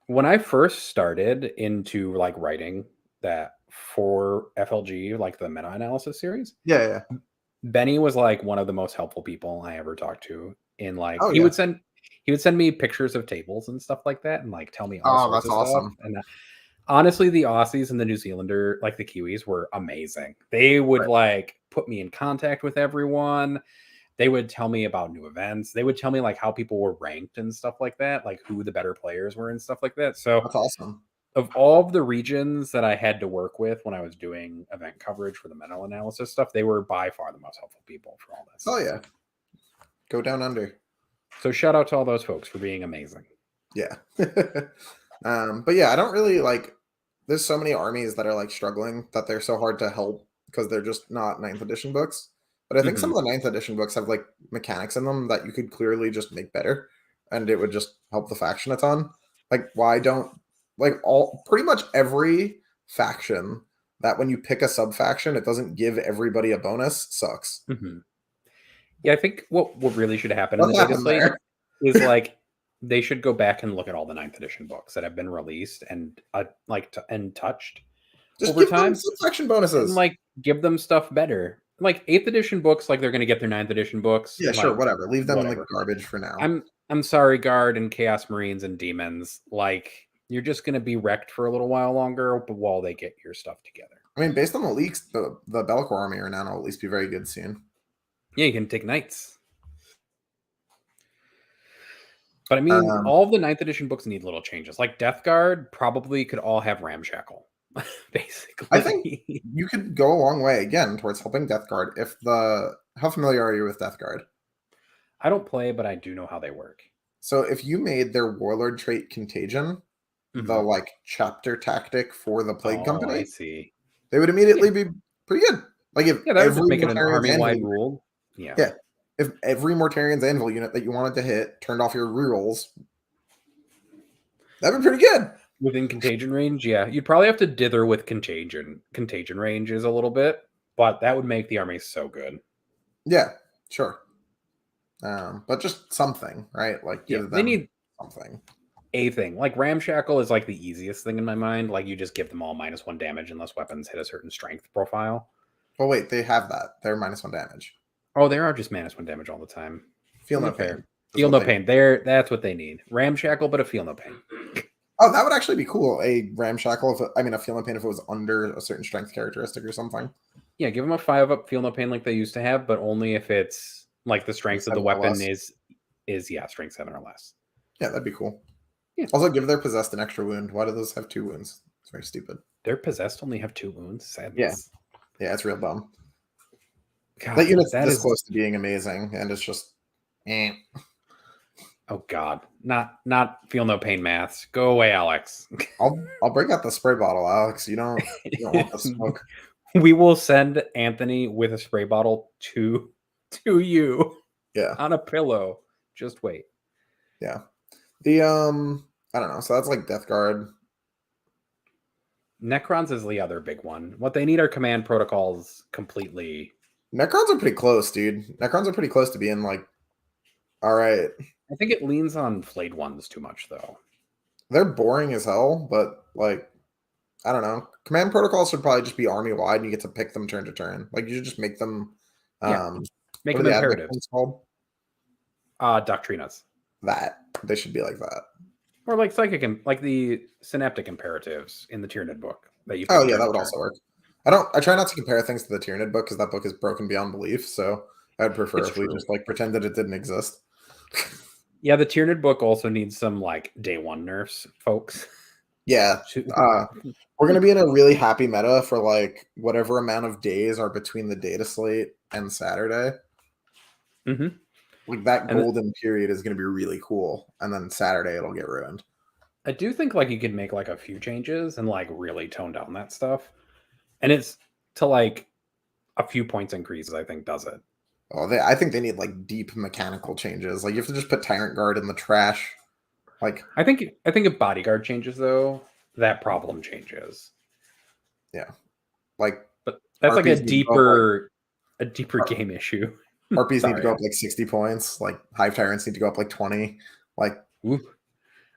when I first started into like writing that for FLG, like the meta analysis series, Yeah, yeah. Benny was like one of the most helpful people I ever talked to. In like Oh yeah. he would send me pictures of tables and stuff like that, and like tell me all Oh, sorts that's of stuff. awesome. And honestly, the Aussies and the New Zealander, like the Kiwis, were amazing. They would Right. like put me in contact with everyone. They would tell me about new events. They would tell me like how people were ranked and stuff like that, like who the better players were and stuff like that. So That's awesome. of all of the regions that I had to work with when I was doing event coverage for the meta analysis stuff, they were by far the most helpful people for all this. Oh yeah. Go down under. So shout out to all those folks for being amazing. Yeah. But yeah, I don't really like there's so many armies that are like struggling that they're so hard to help because they're just not ninth edition books. But I think some Mhm. of the ninth edition books have like mechanics in them that you could clearly just make better and it would just help the faction a ton. Like why don't like all pretty much every faction that when you pick a sub faction it doesn't give everybody a bonus sucks. Mhm. Yeah, I think what really should happen in What the data happened slate there? is like they should go back and look at all the ninth edition books that have been released and and touched Just over give them time, sub faction and bonuses. like give them stuff better. Like eighth edition books, like they're going to get their ninth edition books, Yeah, sure, like whatever. Leave them in the whatever. garbage for now. I'm sorry, guard and chaos marines and demons. Like you're just going to be wrecked for a little while longer, but while they get your stuff together. I mean, based on the leaks, the Bellicor army are now will at least be very good soon. Yeah, you can take knights. But I mean, Um, all of the ninth edition books need little changes. Like Death Guard probably could all have Ramshackle, I think basically. you could go a long way again towards helping Death Guard if the how familiar are you with Death Guard? I don't play, but I do know how they work. So if you made their warlord trait Contagion, the Mhm. like chapter tactic for the Plague Oh, I Company, see. they would Yeah, immediately be pretty good. Like if yeah, that would just every make it an Mortarian's Anvil army-wide unit, rule. Yeah. yeah, if every Mortarian's Anvil unit that you wanted to hit turned off your rerolls, that'd be pretty good. Within contagion range, yeah. You'd probably have to dither with contagion ranges a little bit, but that would make the army so good. Yeah, sure. But just something, right? Like Yeah, give they them need something. a thing. Like Ramshackle is like the easiest thing in my mind. Like you just give them all -1 damage unless weapons hit a certain strength profile. Oh wait, they have that. They're -1 damage. Oh, they are just -1 damage all the time. Feel no Fair. pain. That's Feel what no they. pain. That's what they need. Ramshackle, but a feel no pain. Oh, that would actually be cool. A ramshackle. If I mean, a feel no pain if it was under a certain strength characteristic or something. Yeah, give them a 5-up feel no pain like they used to have, but only if it's like the strength of the 7 or weapon less. is yeah, strength 7 or less. Yeah, that'd be cool. Yeah. Also, give their possessed an extra wound. Why do those have 2 wounds? It's very stupid. Their possessed only have 2 wounds. Yeah, Sadness. yeah, it's real dumb. God, That unit's that this is close to being amazing, and it's just. Eh. oh god. Not feel no pain maths. Go away, Alex. I'll break out the spray bottle, Alex. You don't want the smoke. We will send Anthony with a spray bottle to you Yeah, on a pillow. Just wait. yeah. The I don't know. So that's like Death Guard. Necrons is the other big one. What they need are command protocols completely. Necrons are pretty close, dude. Necrons are pretty close to being like, all right. I think it leans on flayed ones too much, though. They're boring as hell, but like, I don't know. Command protocols should probably just be army wide, and you get to pick them turn to turn. Like you should just make them. Yeah, make What are them the admix imperatives. ones called? Doctrinas. That they should be like that. Or like like the synaptic imperatives in the Tyranid book that you pick Oh yeah, turn that to would turn. also work. I try not to compare things to the Tyranid book because that book is broken beyond belief. So I'd prefer It's if we true. just like pretend that it didn't exist. Yeah, the Tyranid book also needs some like day one nerfs, folks. Yeah. We're gonna be in a really happy meta for like whatever amount of days are between the data slate and Saturday. Mm-hmm. Like that And golden period is gonna be really cool, and then Saturday it'll get ruined. I do think like you could make like a few changes and like really tone down that stuff. And it's to like a few points increases, I think, does it. Oh, I think they need like deep mechanical changes. Like you have to just put Tyrant Guard in the trash. Like, I think if bodyguard changes though, that problem changes. yeah, like But that's like harpies need to go up a deeper like game issue. harpies need to Sorry. go up like 60 points. Like hive tyrants need to go up like 20. Like Ooh.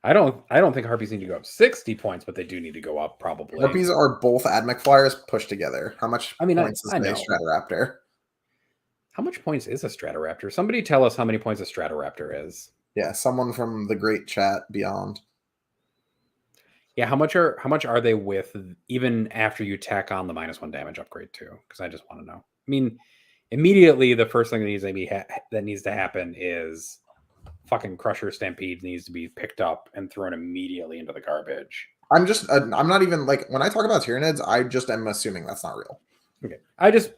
I don't think harpies need to go up 60 points, but they do need to go up probably. harpies are both Admech flyers pushed together. How much I mean, points is I a know. Stratoraptor? How much points is a Stratoraptor? Somebody tell us how many points a Stratoraptor is. Yeah, someone from the great chat beyond. Yeah, how much are they with even after you tack on the -1 damage upgrade too? Because I just want to know. I mean, immediately the first thing that needs to happen is fucking Crusher Stampede needs to be picked up and thrown immediately into the garbage. I'm not even like when I talk about Tyranids, I just am assuming that's not real. Okay,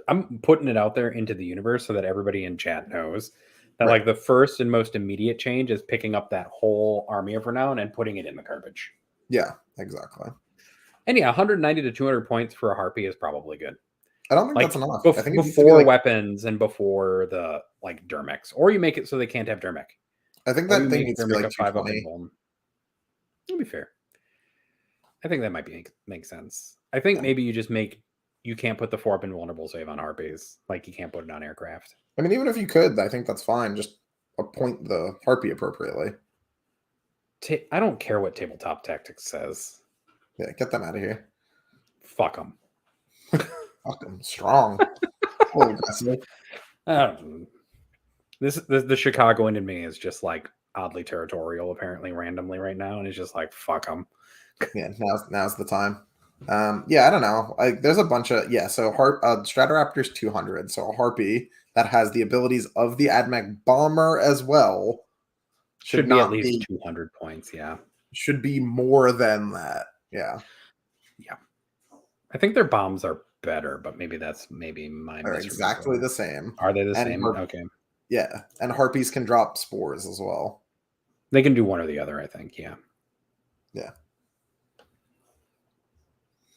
I'm putting it out there into the universe so that everybody in chat knows that Right. like the first and most immediate change is picking up that whole army of renown and putting it in the garbage. Yeah, exactly. And yeah, 190 to 200 points for a harpy is probably good. I don't think Like that's enough. I think it needs to be before like, weapons and before the like Dermix, or you make it so they can't have Dermic, I think or that you thing make needs to be Dermic like a 5-up 220. invuln. That'd be fair. I think that might make sense. I think Yeah. maybe you can't put the 4-up invulnerable save on harpies, like you can't put it on aircraft. I mean, even if you could, I think that's fine. Just appoint the harpy appropriately. I don't care what tabletop tactics says. Yeah, get them out of here. Fuck them. Fuck them. Strong. So aggressive. The Chicagoan in me is just like oddly territorial, apparently randomly right now, and it's just like fuck them. Yeah, now's the time. Yeah, I don't know. Like, there's a bunch of So Stratoraptor's 200. So a harpy that has the abilities of the Admech bomber as well Should be at least 200 points. Yeah, should be more than that. Yeah, yeah. I think their bombs are better, but maybe that's my they're exactly misremembering. the same. Are they the And same? Okay, yeah, and harpies can drop spores as well. they can do one or the other. I think. Yeah. Yeah.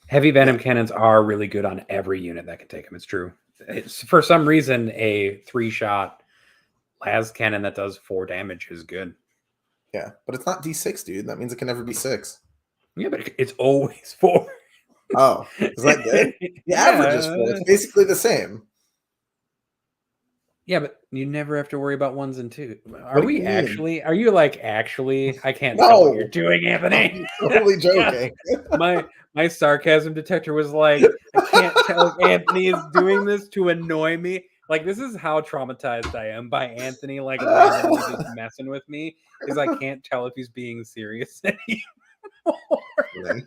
Heavy venom cannons are really good on every unit that can take them. It's true. It's for some reason a 3-shot las cannon that does 4 damage is good. Yeah, but it's not D6, dude. That means it can never be 6. Yeah, but it's always 4. Oh, is that good? The average is 4. It's basically the same. Yeah, but you never have to worry about 1s and 2s. What do you mean? Are you like actually? I can't tell what you're doing, Anthony. I'm totally joking. my sarcasm detector was like, I can't tell if Anthony is doing this to annoy me. Like, this is how traumatized I am by Anthony, like, randomly just messing with me, is I can't tell if he's being serious anymore.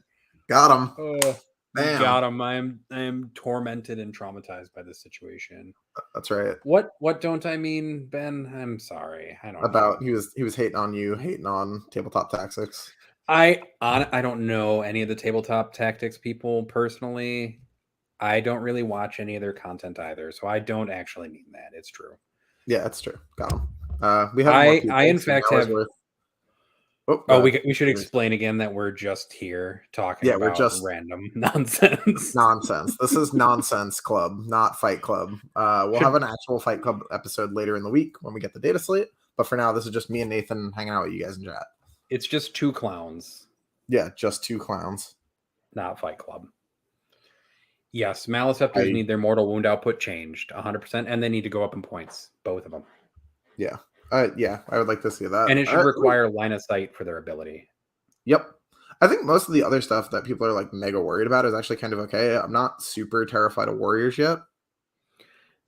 Got him. Oh, Bam. got him. I am tormented and traumatized by this situation. That's right. What don't I mean, Ben? I'm sorry. I don't About know. he was hating on you, hating on tabletop tactics. I don't know any of the tabletop tactics people personally. I don't really watch any of their content either, so I don't actually mean that. It's true. Yeah, that's true. Got him. We have I more people, in so fact now is have. worth- Oh, We should explain again that we're just here talking Yeah, we're about just- random nonsense. nonsense. This is Nonsense Club, not Fight Club. We'll have an actual Fight Club episode later in the week when we get the data slate. But for now, this is just me and Nathan hanging out with you guys in chat. It's just 2 clowns, Yeah, just 2 clowns. not Fight Club. Yes, Maliceptors need their mortal wound output changed 100%, and they need to go up in points, both of them. Yeah. Yeah, I would like to see that. And it should require line of sight for their ability. Yep. I think most of the other stuff that people are like mega worried about is actually kind of okay. I'm not super terrified of warriors yet.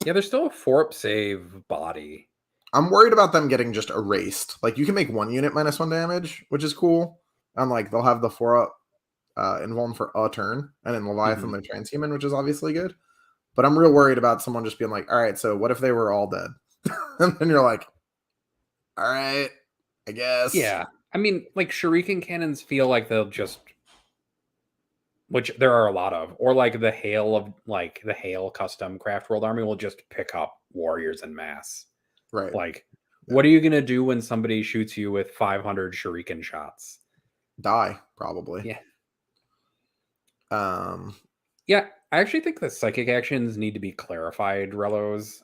Yeah, there's still a 4-up save body. I'm worried about them getting just erased. Like, you can make 1 unit -1 damage, which is cool. And like they'll have the 4-up invuln for a turn, and in Leviathan they're transhuman, which is obviously good. But I'm real worried about someone just being like, all right, so what if they were all dead? And then you're like, all right, I guess. Yeah. I mean, like, shuriken cannons feel like they'll just, which there are a lot of, or like the hail custom craft world army will just pick up warriors en masse. Right. Like, what are you gonna do when somebody shoots you with 500 shuriken shots? Die, probably. Yeah. Um, Yeah, I actually think that psychic actions need to be clarified, Relos.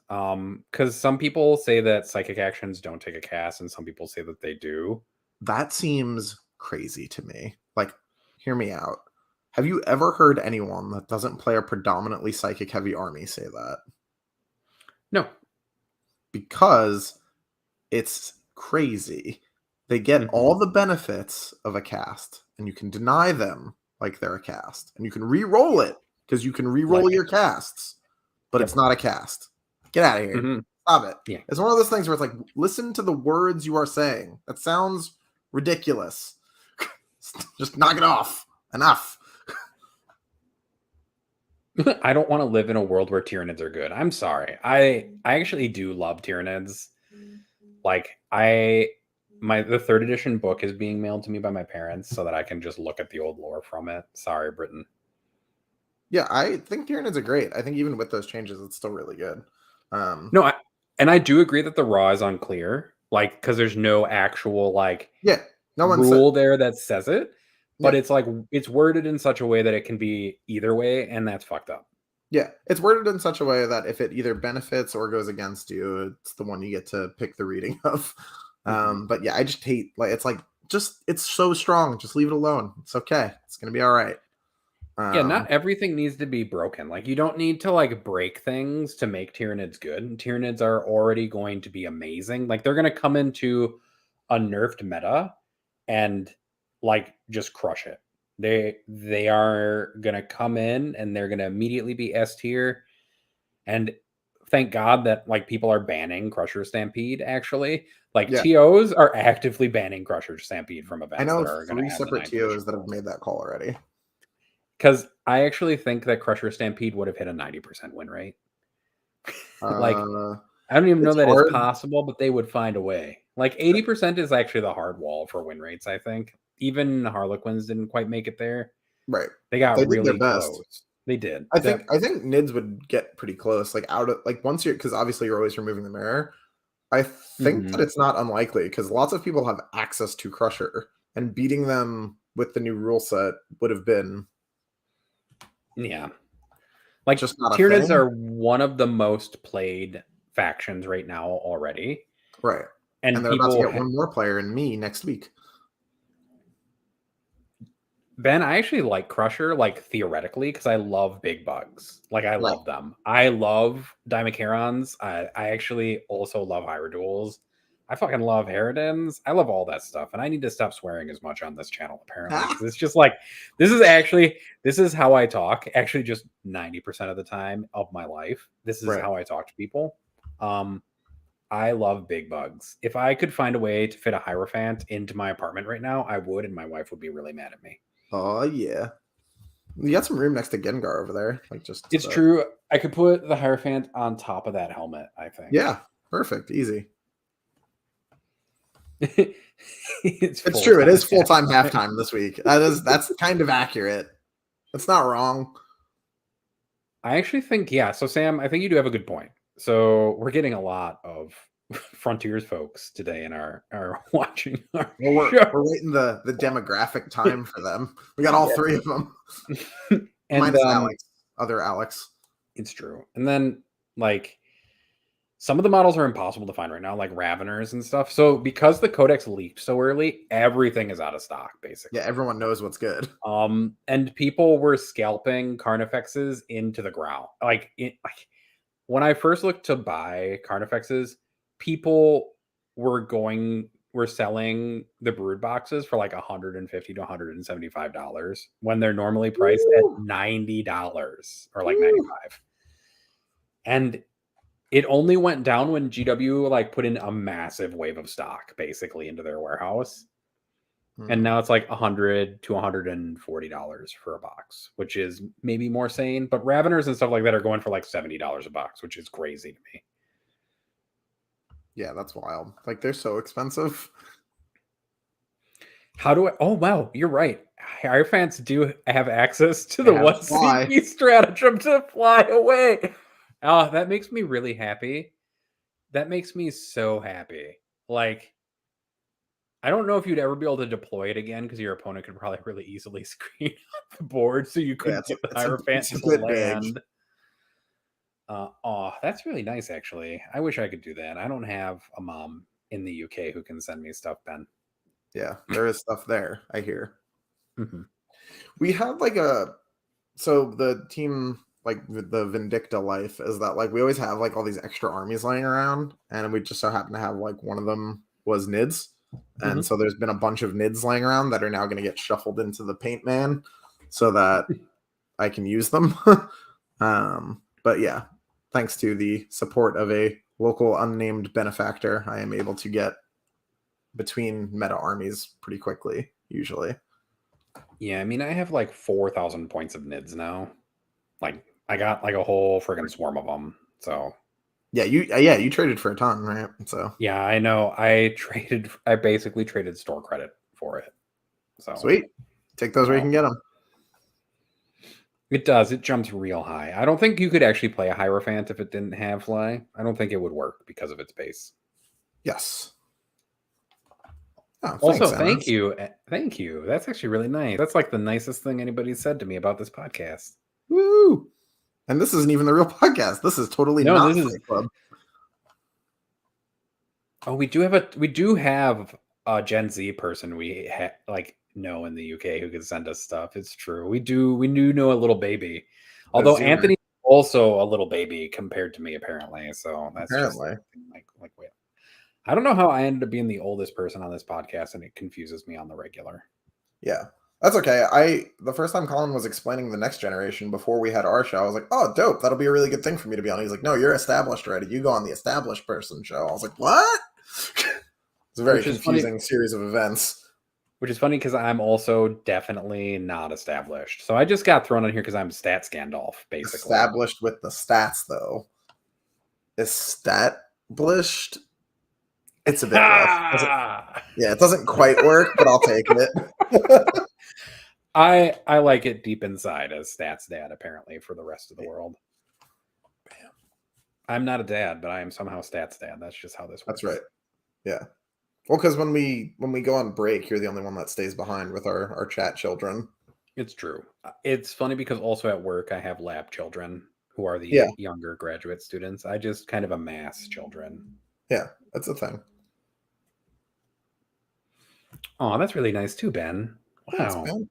Because some people say that psychic actions don't take a cast, and some people say that they do. that seems crazy to me. Like, hear me out. Have you ever heard anyone that doesn't play a predominantly psychic heavy army say that? No. Because it's crazy. They get Mhm. all the benefits of a cast, and you can deny them like they're a cast, and you can re-roll it because you can Like re-roll it. your casts, but Yep. it's not a cast. Get out of here. Mhm. Stop it. Yeah. It's one of those things where it's like, listen to the words you are saying. That sounds ridiculous. Just knock it off. Enough. I don't want to live in a world where Tyranids are good. I'm sorry. I actually do love Tyranids. Like the third edition book is being mailed to me by my parents so that I can just look at the old lore from it. Sorry, Britain. Yeah, I think Tyranids are great. I think even with those changes, it's still really good. No, I do agree that the raw is unclear, like because there's no actual like Yeah, no one said. rule there that says it, but Yeah, it's like it's worded in such a way that it can be either way, and that's fucked up. yeah, it's worded in such a way that if it either benefits or goes against you, it's the one you get to pick the reading of. Mhm. But yeah, I just hate like just it's so strong. Just leave it alone. It's okay. It's gonna be all right. Yeah, Um, not everything needs to be broken. Like you don't need to like break things to make Tyranids good. Tyranids are already going to be amazing. Like they're going to come into a nerfed meta and like just crush it. They are going to come in and they're going to immediately be S tier. And thank God that like people are banning Crusher Stampede actually. Like yeah, TOs are actively banning Crusher Stampede from I events know that of are going to 3 have the separate ninth edition TOs that have rules. made that call already. Because I actually think that Crusher Stampede would have hit a 90% win rate. Like, Uh, I don't even know it's that it's hard, possible, but they would find a way. Like, 80% is actually the hard wall for win rates, I think. Even Harlequins didn't quite make it there. right? They got They did their really best. close. They did. I think Nids would get pretty close. Like out of like once you're because obviously you're always removing the mirror. I think that Mhm. it's not unlikely because lots of people have access to Crusher, and beating them with the new rule set would have been Yeah. Like, just not a Tyranids thing. are one of the most played factions right now already. Right. And And they're about to get one more player in me next week. Ben, I actually like Crusher, like theoretically, because I love big bugs. Like I Right. love them. I love Dimacherons. I actually also love Hieroduals. I fucking love Harridans. I love all that stuff, and I need to stop swearing as much on this channel apparently because it's just like this is how I talk. Actually, just 90% of the time of my life, this is Right. how I talk to people. Um, I love big bugs. If I could find a way to fit a Hierophant into my apartment right now, I would, and my wife would be really mad at me. Oh yeah. You got some room next to Gengar over there. Like just It's true. I could put the Hierophant on top of that helmet, I think. yeah. Perfect. Easy. It's It's full true. It time. is full time halftime this week. That's kind of accurate. That's not wrong. I actually think, yeah. So, Sam, I think you do have a good point. So, we're getting a lot of Frontiers folks today in our watching our Well, show. we're waiting the demographic time for them. We got all Yeah. 3 of them. And Minus Alex. Other Alex. it's true. And then, like, some of the models are impossible to find right now, like Raveners and stuff. So, because the Codex leaked so early, everything is out of stock, Yeah, basically. everyone knows what's good. And people were scalping Carnifexes into the ground. Like when I first looked to buy Carnifexes, people were selling the brood boxes for like $150 to $175 when they're normally priced at Woo! $90 or like Woo! 95. And it only went down when GW like put in a massive wave of stock basically into their warehouse. And Hmm. now it's like $100 to $140 for a box, which is maybe more sane. But Raveners and stuff like that are going for like $70 a box, which is crazy to me. Yeah, that's wild. Like they're so expensive. How do I? Oh wow, you're right. Our fans do have access to They the have one fly. CP stratagem to fly away. Oh, that makes me really happy. That makes me so happy. Like I don't know if you'd ever be able to deploy it again because your opponent could probably really easily screen off the board, so you Yeah, couldn't get the Hierophant it's a to bit big. land. That's really nice, actually. I wish I could do that. I don't have a mom in the UK who can send me stuff, Ben. Yeah, there is stuff there, I hear. Mhm. We have like so the team, like the Vindicta life is that like we always have like all these extra armies lying around, and we just so happen to have like one of them was Nids. And Mhm. so there's been a bunch of Nids laying around that are now going to get shuffled into the Paint Man so that I can use them. But yeah, thanks to the support of a local unnamed benefactor, I am able to get between meta armies pretty quickly, usually. Yeah, I mean, I have like 4,000 points of NIDS now. Like, I got like a whole friggin' swarm of them. So, Yeah, you traded for a ton, right? So yeah, I know. I basically traded store credit for it. So, sweet. Take those where you well, can get them. it does. It jumps real high. I don't think you could actually play a Hierophant if it didn't have fly. I don't think it would work because of its base. Yes. Oh, thanks, Also, Anna. thank you. Thank you. That's actually really nice. That's like the nicest thing anybody said to me about this podcast. Woo! And this isn't even the real podcast. This is totally No, not this is Fight Club. Oh, we do have a Gen Z person like know in the UK who can send us stuff. It's true. We do know a little baby. A Although Zoomer, Anthony's also a little baby compared to me, apparently. So that's just apparently. like wait. I don't know how I ended up being the oldest person on this podcast, and it confuses me on the regular. Yeah. That's okay. The first time Colin was explaining the next generation before we had our show, I was like, "Oh, dope! That'll be a really good thing for me to be on." He's like, "No, you're established already. You go on the established person show." I was like, "What?" It's a very Which is funny. confusing series of events. Which is funny because I'm also definitely not established. So I just got thrown on here because I'm Stat Scandalf, basically. Established with the stats, though. Established. It's a bit rough. Ha! Yeah, it doesn't quite work, but I'll take it. I like it deep inside as Stats Dad, apparently, for the rest of the world. I'm not a dad, but I am somehow Stats Dad. That's just how this works. That's right. Yeah. Well, because when we go on break, you're the only one that stays behind with our chat children. It's true. It's funny because also at work I have lab children who are the Yeah. younger graduate students. I just kind of amass children. Yeah, that's the thing. Oh, that's really nice too, Ben. Thanks, Wow. man.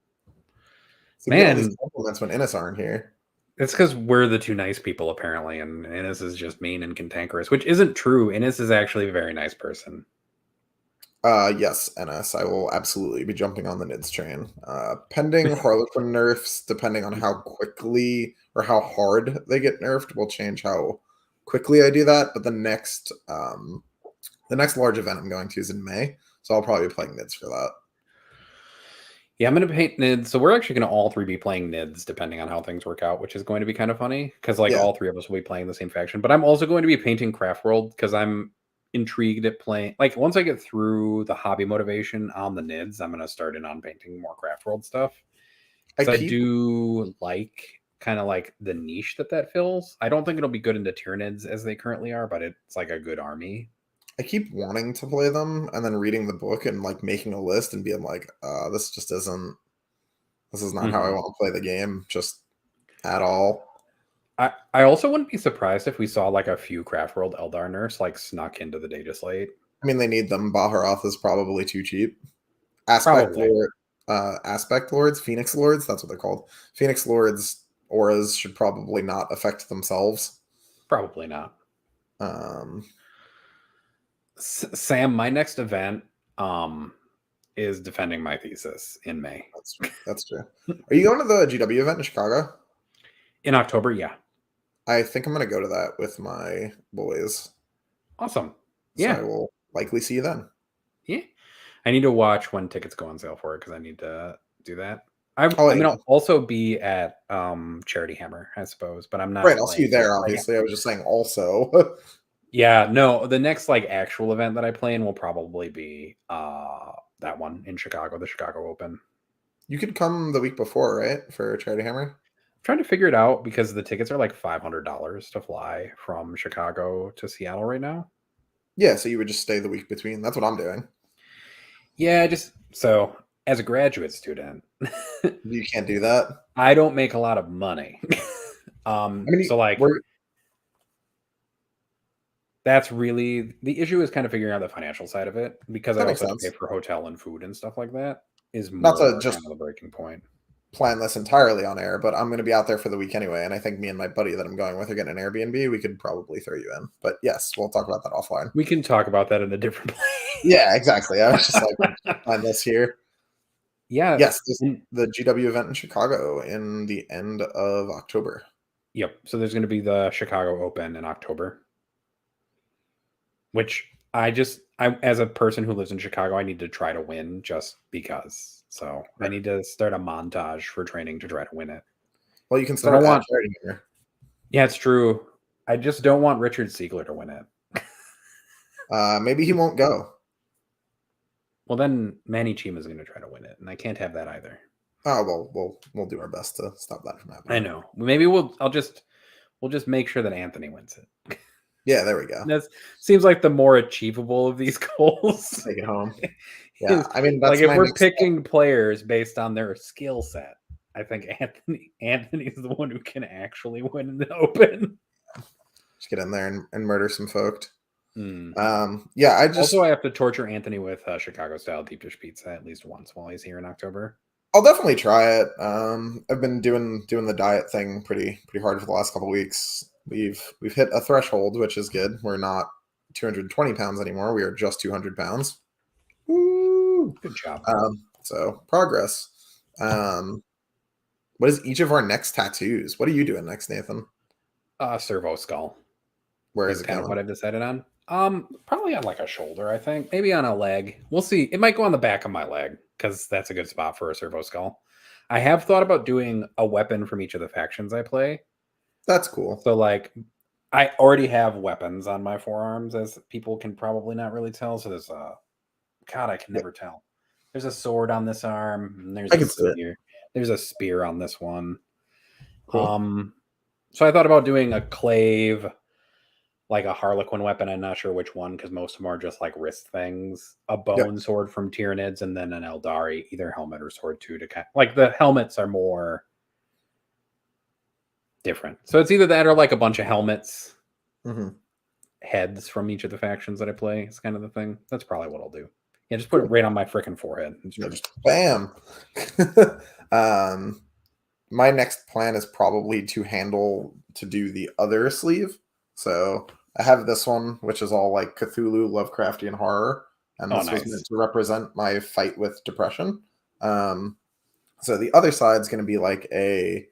So we get all Man, these compliments when Innes aren't here. it's because we're the two nice people, apparently, and Innes is just mean and cantankerous, which isn't true. Innes is actually a very nice person. Yes, NS. I will absolutely be jumping on the Nids train. Pending Harlequin nerfs, depending on how quickly or how hard they get nerfed, will change how quickly I do that. But the next large event I'm going to is in May, so I'll probably be playing Nids for that. Yeah, I'm going to paint NIDS. So we're actually going to all three be playing NIDS depending on how things work out, which is going to be kind of funny because like Yeah. all three of us will be playing the same faction. But I'm also going to be painting Craft World because I'm intrigued at playing. Like once I get through the hobby motivation on the NIDS, I'm going to start in on painting more Craft World stuff. Because I do like kind of like the niche that fills. I don't think it'll be good into Tyranids as they currently are, but it's like a good army. I keep wanting to play them and then reading the book and like making a list and being like, this is not how I want to play the game just at all. I also wouldn't be surprised if we saw like a few Craft World Eldar nerfs like snuck into the data slate. I mean, they need them. Baharoth is probably too cheap. Probably. Aspect Lords, Phoenix Lords, that's what they're called. Phoenix Lords auras should probably not affect themselves. Probably not. Um, Sam, my next event is defending my thesis in May. That's true. Are you going to the GW event in Chicago? In October, yeah. I think I'm going to go to that with my boys. Awesome. So Yeah. I will likely see you then. Yeah. I need to watch when tickets go on sale for it because I need to do that. I'll also be at Charity Hammer, I suppose, but I'm not. Right, I'll see you there, obviously. I was just saying also. Yeah, no, the next like actual event that I play in will probably be that one in Chicago, the Chicago Open. You could come the week before, right? For Charity Hammer? I'm trying to figure it out because the tickets are like $500 to fly from Chicago to Seattle right now. Yeah, so you would just stay the week between. That's what I'm doing. Yeah, just so as a graduate student, You can't do that. I don't make a lot of money. I mean, So like we're that's really the issue is kind of figuring out the financial side of it because I that makes also have to pay sense. for hotel and food and stuff like that is Not to more kind just of the breaking point. plan this entirely on air, but I'm going to be out there for the week anyway, and I think me and my buddy that I'm going with are getting an Airbnb. We could probably throw you in, but yes, we'll talk about that offline. We can talk about that in a different Yeah, exactly. I was just like, place. find this here. Yeah. Yes, this, and- the GW event in Chicago in the end of October. Yep. So there's going to be the Chicago Open in October, which as a person who lives in Chicago, I need to try to win just because. So I Right. need to start a montage for training to try to win it. Well, you can I don't start at want, charity here. yeah, it's true. I just don't want Richard Siegler to win it. Maybe he won't go. Well, then Manny Chima is going to try to win it, and I can't have that either. Oh well, we'll do our best to stop that from happening. I know. Maybe we'll just make sure that Anthony wins it. Yeah, there we go. That seems like the more achievable of these goals. Take it home. Yeah, I mean Like that's if my we're next step. picking players based on their skill set, I think Anthony's the one who can actually win in the Open. Just get in there and murder some folk. Hmm. Yeah, I just Also, I have to torture Anthony with Chicago style deep dish pizza at least once while he's here in October. I'll definitely try it. I've been doing the diet thing pretty hard for the last couple of weeks. We've hit a threshold, which is good. We're not 220 pounds anymore. We are just 200 pounds. Woo! Good job. So progress. What is each of our next tattoos? What are you doing next, Nathan? Servo skull. Where is That's it kind of what going? I've decided on. Probably on like a shoulder, I think. Maybe on a leg. We'll see. It might go on the back of my leg because that's a good spot for a servo skull. I have thought about doing a weapon from each of the factions I play. That's cool. So like I already have weapons on my forearms, as people can probably not really tell. So there's a God, I can Yeah, never tell. There's a sword on this arm, and there's I a can see it. spear. There's a spear on this one. Cool. So I thought about doing a clave, like a Harlequin weapon. I'm not sure which one because most of them are just like wrist things. A Yep. bone sword from Tyranids, and then an Eldari, either helmet or sword too. To kind like the helmets are more different. So it's either that or like a bunch of helmets, hmm heads from each of the factions that I play. It's kind of the thing. That's probably what I'll do. Yeah, just put it right on my freaking forehead. Yeah, just bam. My next plan is probably to do the other sleeve. So I have this one, which is all like Cthulhu, Lovecraftian horror, and Oh, this was meant nice. to represent my fight with depression. So the other side is going to be like a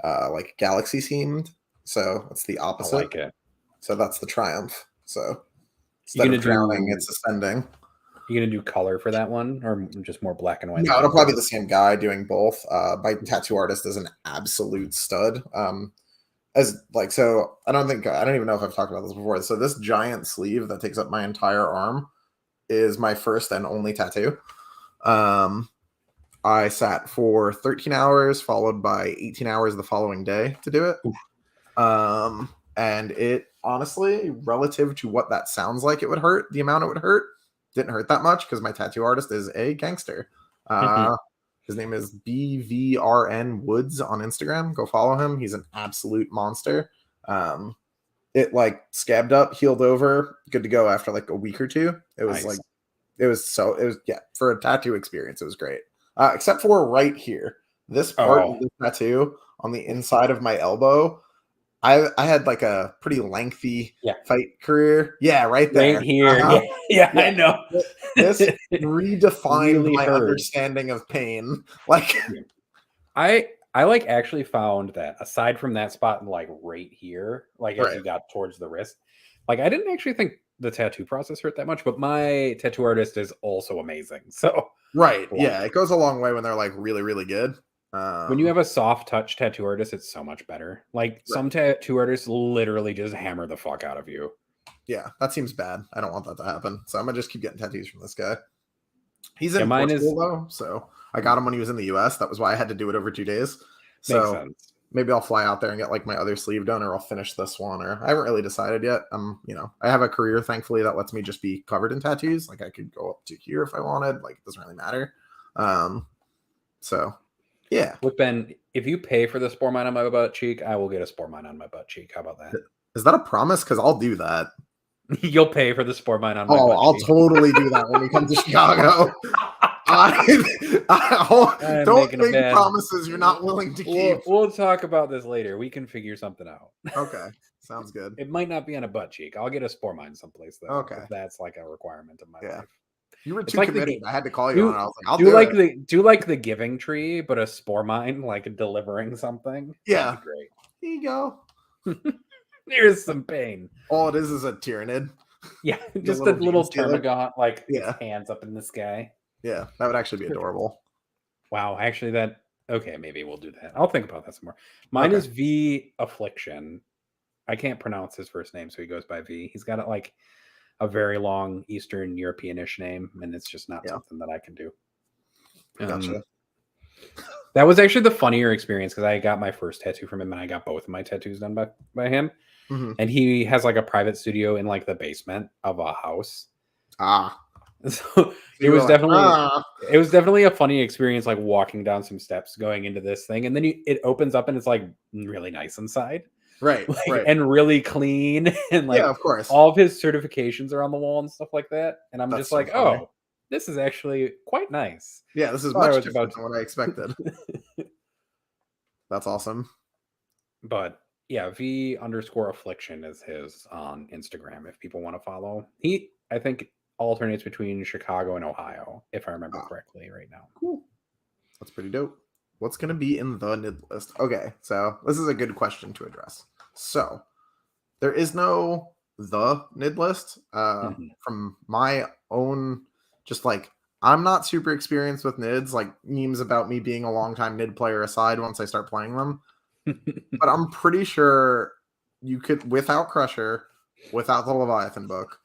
like galaxy themed. So it's the I opposite. like it. So that's the triumph. So You instead gonna of drowning, do it's ascending. you gonna do color for that one, or just more black and white? No, Like it'll you probably do? be the same guy doing both. My tattoo artist is an absolute stud. As like so, I don't even know if I've talked about this before. So this giant sleeve that takes up my entire arm is my first and only tattoo. I sat for 13 hours, followed by 18 hours the following day to do it. Oof. And it honestly, relative to what that sounds like it would hurt, the amount it would hurt, didn't hurt that much because my tattoo artist is a gangster. His name is BVRN Woods on Instagram. Go follow him. He's an absolute monster. It like scabbed up, healed over, good to go after like a week or two. It was Nice. yeah, for a tattoo experience, it was great. Except for right here. This part of Oh, the tattoo on the inside of my elbow, I had like a pretty lengthy yeah, fight career. Yeah, right right there. here. Uh-huh. Yeah, Yeah. I know. This It redefined really my hurts. understanding of pain. Like, Yeah. I like actually found that aside from that spot, like right here, like as right, you got towards the wrist, like I didn't actually think the tattoo process hurt that much, but my tattoo artist is also amazing. So right. like Yeah, it goes a long way when they're like really, really good. when you have a soft touch tattoo artist, it's so much better. Like Right. some tattoo artists literally just hammer the fuck out of you. Yeah, that seems bad. I don't want that to happen. So I'm gonna just keep getting tattoos from this guy. He's Yeah, in mine Portugal is though, so I got him when he was in the US. That was why I had to do it over 2 days. makes So sense. maybe I'll fly out there and get like my other sleeve done, or I'll finish this one, or I haven't really decided yet. I have a career, thankfully, that lets me just be covered in tattoos. Like I could go up to here if I wanted. Like it doesn't really matter. So yeah. Look, Ben, if you pay for the spore mine on my butt cheek, I will get a spore mine on my butt cheek. How about that? Is that a promise? Because I'll do that. You'll pay for the spore mine on my butt I'll cheek. totally do that when we come to Chicago. Don't make promises you're not willing to keep. We'll talk about this later. We can figure something out. Okay, sounds good. It might not be on a butt cheek. I'll get a spore mine someplace though. Okay, if that's like a requirement of my life. You were too committed. I had to call you on it. I was like, do like the giving tree, but a spore mine, like delivering something. Yeah, great. Here you go. Here's some pain. All it is a Tyranid. Yeah, just a little termagant, like hands up in the sky. Yeah, that would actually be adorable. Wow, actually okay, maybe we'll do that. I'll think about that some more. Mine is V Affliction. I can't pronounce his first name, so he goes by V. He's got like a very long Eastern European-ish name, and it's just not something that I can do. Gotcha. That was actually the funnier experience because I got my first tattoo from him, and I got both of my tattoos done by him. Mm-hmm. And he has like a private studio in like the basement of a house. So it was definitely a funny experience, like walking down some steps going into this thing, and then it opens up and it's like really nice inside. Right. And really clean, and like of course all of his certifications are on the wall and stuff like that, and I'm just like, funny. oh, this is actually quite nice. Yeah, this is much different than what I expected. That's awesome. But yeah, V_affliction is his on Instagram if people want to follow. He, I think, alternates between Chicago and Ohio, if I remember correctly right now. Cool. That's pretty dope. What's going to be in the NID list? Okay, so this is a good question to address. So there is no the NID list. From my own, just like, I'm not super experienced with NIDs, like memes about me being a longtime NID player aside once I start playing them. But I'm pretty sure you could, without Crusher, without the Leviathan book,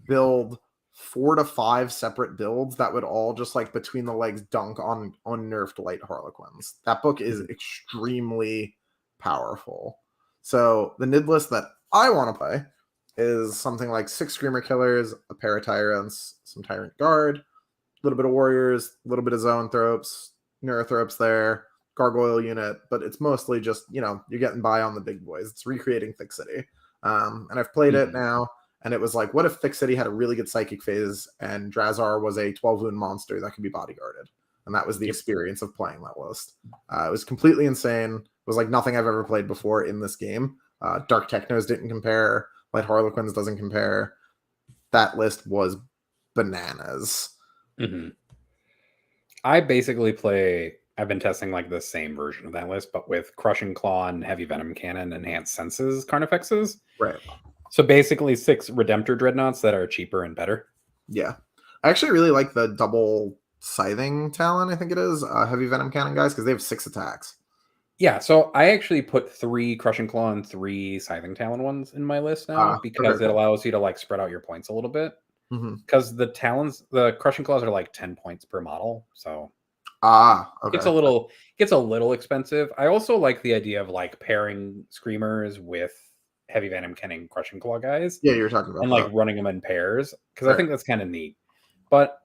build 4 to 5 separate builds that would all just like between the legs dunk on unnerfed light Harlequins. That book is extremely powerful. So the NID list that I want to play is something like 6 Screamer Killers, a pair of Tyrants, some Tyrant Guard, a little bit of Warriors, a little bit of Zoanthropes, Neurothropes there, Gargoyle unit, but it's mostly just, you're getting by on the big boys. It's recreating Thick City. And I've played it now. And it was like, what if Thick City had a really good psychic phase and Drazar was a 12-wound monster that could be bodyguarded? And that was the experience of playing that list. It was completely insane. It was like nothing I've ever played before in this game. Dark Technos didn't compare. Light Harlequins doesn't compare. That list was bananas. Mm-hmm. I've been testing like the same version of that list, but with Crushing Claw and Heavy Venom Cannon, Enhanced Senses, Carnifexes. Right. So basically 6 Redemptor Dreadnoughts that are cheaper and better. Yeah. I actually really like the double Scything Talon, I think it is, Heavy Venom Cannon guys, because they have 6 attacks. Yeah, so I actually put 3 Crushing Claw and 3 Scything Talon ones in my list now because it allows you to like spread out your points a little bit. Because the Crushing Claws are like 10 points per model, so okay. It's a little expensive. I also like the idea of like pairing Screamers with Heavy Venom Cannon Crushing Claw guys. Yeah, you're talking about and like running them in pairs because I think that's kind of neat. But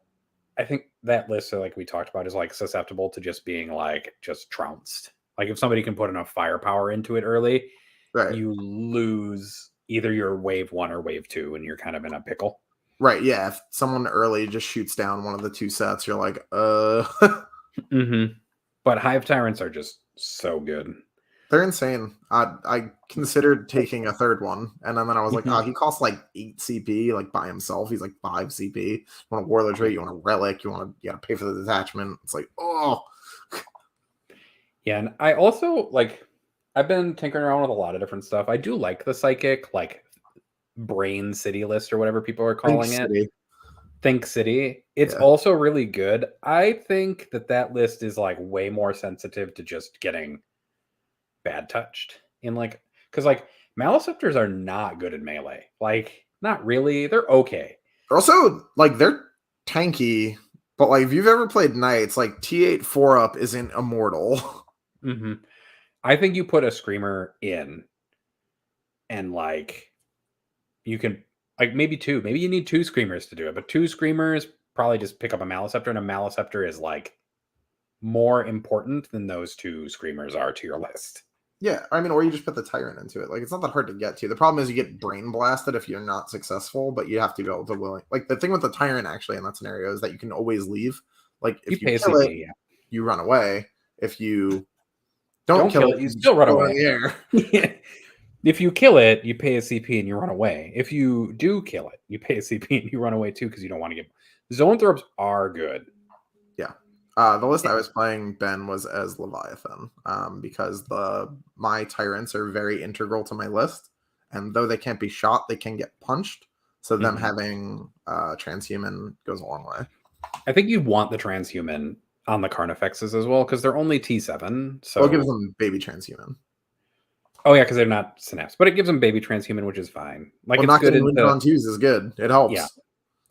I think that list, like we talked about, is like susceptible to just being like just trounced. Like if somebody can put enough firepower into it early, you lose either your wave 1 or wave 2, and you're kind of in a pickle. Right. Yeah. If someone early just shoots down one of the 2 sets, you're like, But Hive Tyrants are just so good. They're insane. I considered taking a 3rd one, and then I was like, he costs like 8 CP, like by himself. He's like 5 CP. You want a Warlord trait, you want a Relic, you gotta pay for the detachment. It's like, oh. Yeah, and I also I've been tinkering around with a lot of different stuff. I do like the Psychic, like Brain City list or whatever people are calling it. Think City. It's also really good. I think that list is like way more sensitive to just getting bad touched in because Maleceptors are not good at melee. Like, not really. They're okay. Also, they're tanky, but if you've ever played Knights, T8 4-up isn't immortal. I think you put a screamer in, and like you can like maybe two. Maybe you need two screamers to do it, but two screamers probably just pick up a Maliceptor, and a Maliceptor is like more important than those two screamers are to your list. Yeah, I mean, or you just put the Tyrant into it. Like, it's not that hard to get to. The problem is you get brain blasted if you're not successful, but you have to be able to willing. Like, the thing with the Tyrant, actually, in that scenario is that you can always leave. Like, You if you pay a kill it, CP, yeah. you run away. If you don't kill kill it, you just still run go away. in the air. If you kill it, you pay a CP and you run away. If you do kill it, you pay a CP and you run away too because you don't want to get. Zone Throps are good. Yeah. The list I was playing, Ben, was as Leviathan, because my Tyrants are very integral to my list, and though they can't be shot, they can get punched. So them having Transhuman goes a long way. I think you want the Transhuman on the Carnifexes as well because they're only T7. So well, it gives them baby Transhuman. Oh yeah, because they're not Synapse, but it gives them baby Transhuman, which is fine. Like well, it's not good getting into Wincon 2s is good. It helps. Yeah.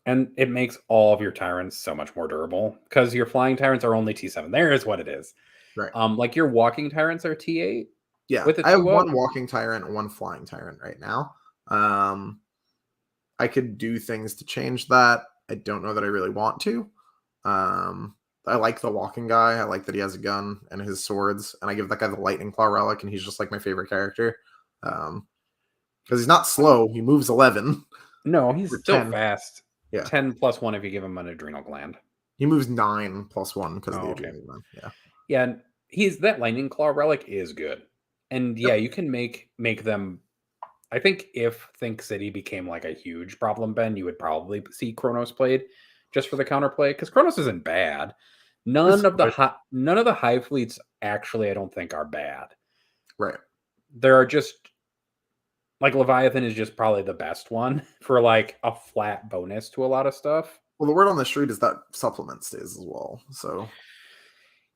And it makes all of your Tyrants so much more durable because your flying Tyrants are only T7. There is what it is. Right. Like your walking Tyrants are T8. Yeah. With I have one walking Tyrant and one flying Tyrant right now. I could do things to change that. I don't know that I really want to. I like the walking guy. I like that he has a gun and his swords, and I give that guy the Lightning Claw relic, and he's just like my favorite character. Because he's not slow. He moves 11. No, he's still 10. fast. Yeah. 10 plus 1 if you give him an adrenal gland. He moves 9 plus 1 because of the adrenal gland. Yeah. Yeah, and that Lightning Claw relic is good. And yeah, you can make them. I think if Think City became like a huge problem, Ben, you would probably see Kronos played just for the counterplay because Kronos isn't bad. None of the hive fleets actually, I don't think, are bad. Right. There are just like Leviathan is just probably the best one for like a flat bonus to a lot of stuff. Well, the word on the street is that supplement stays as well. So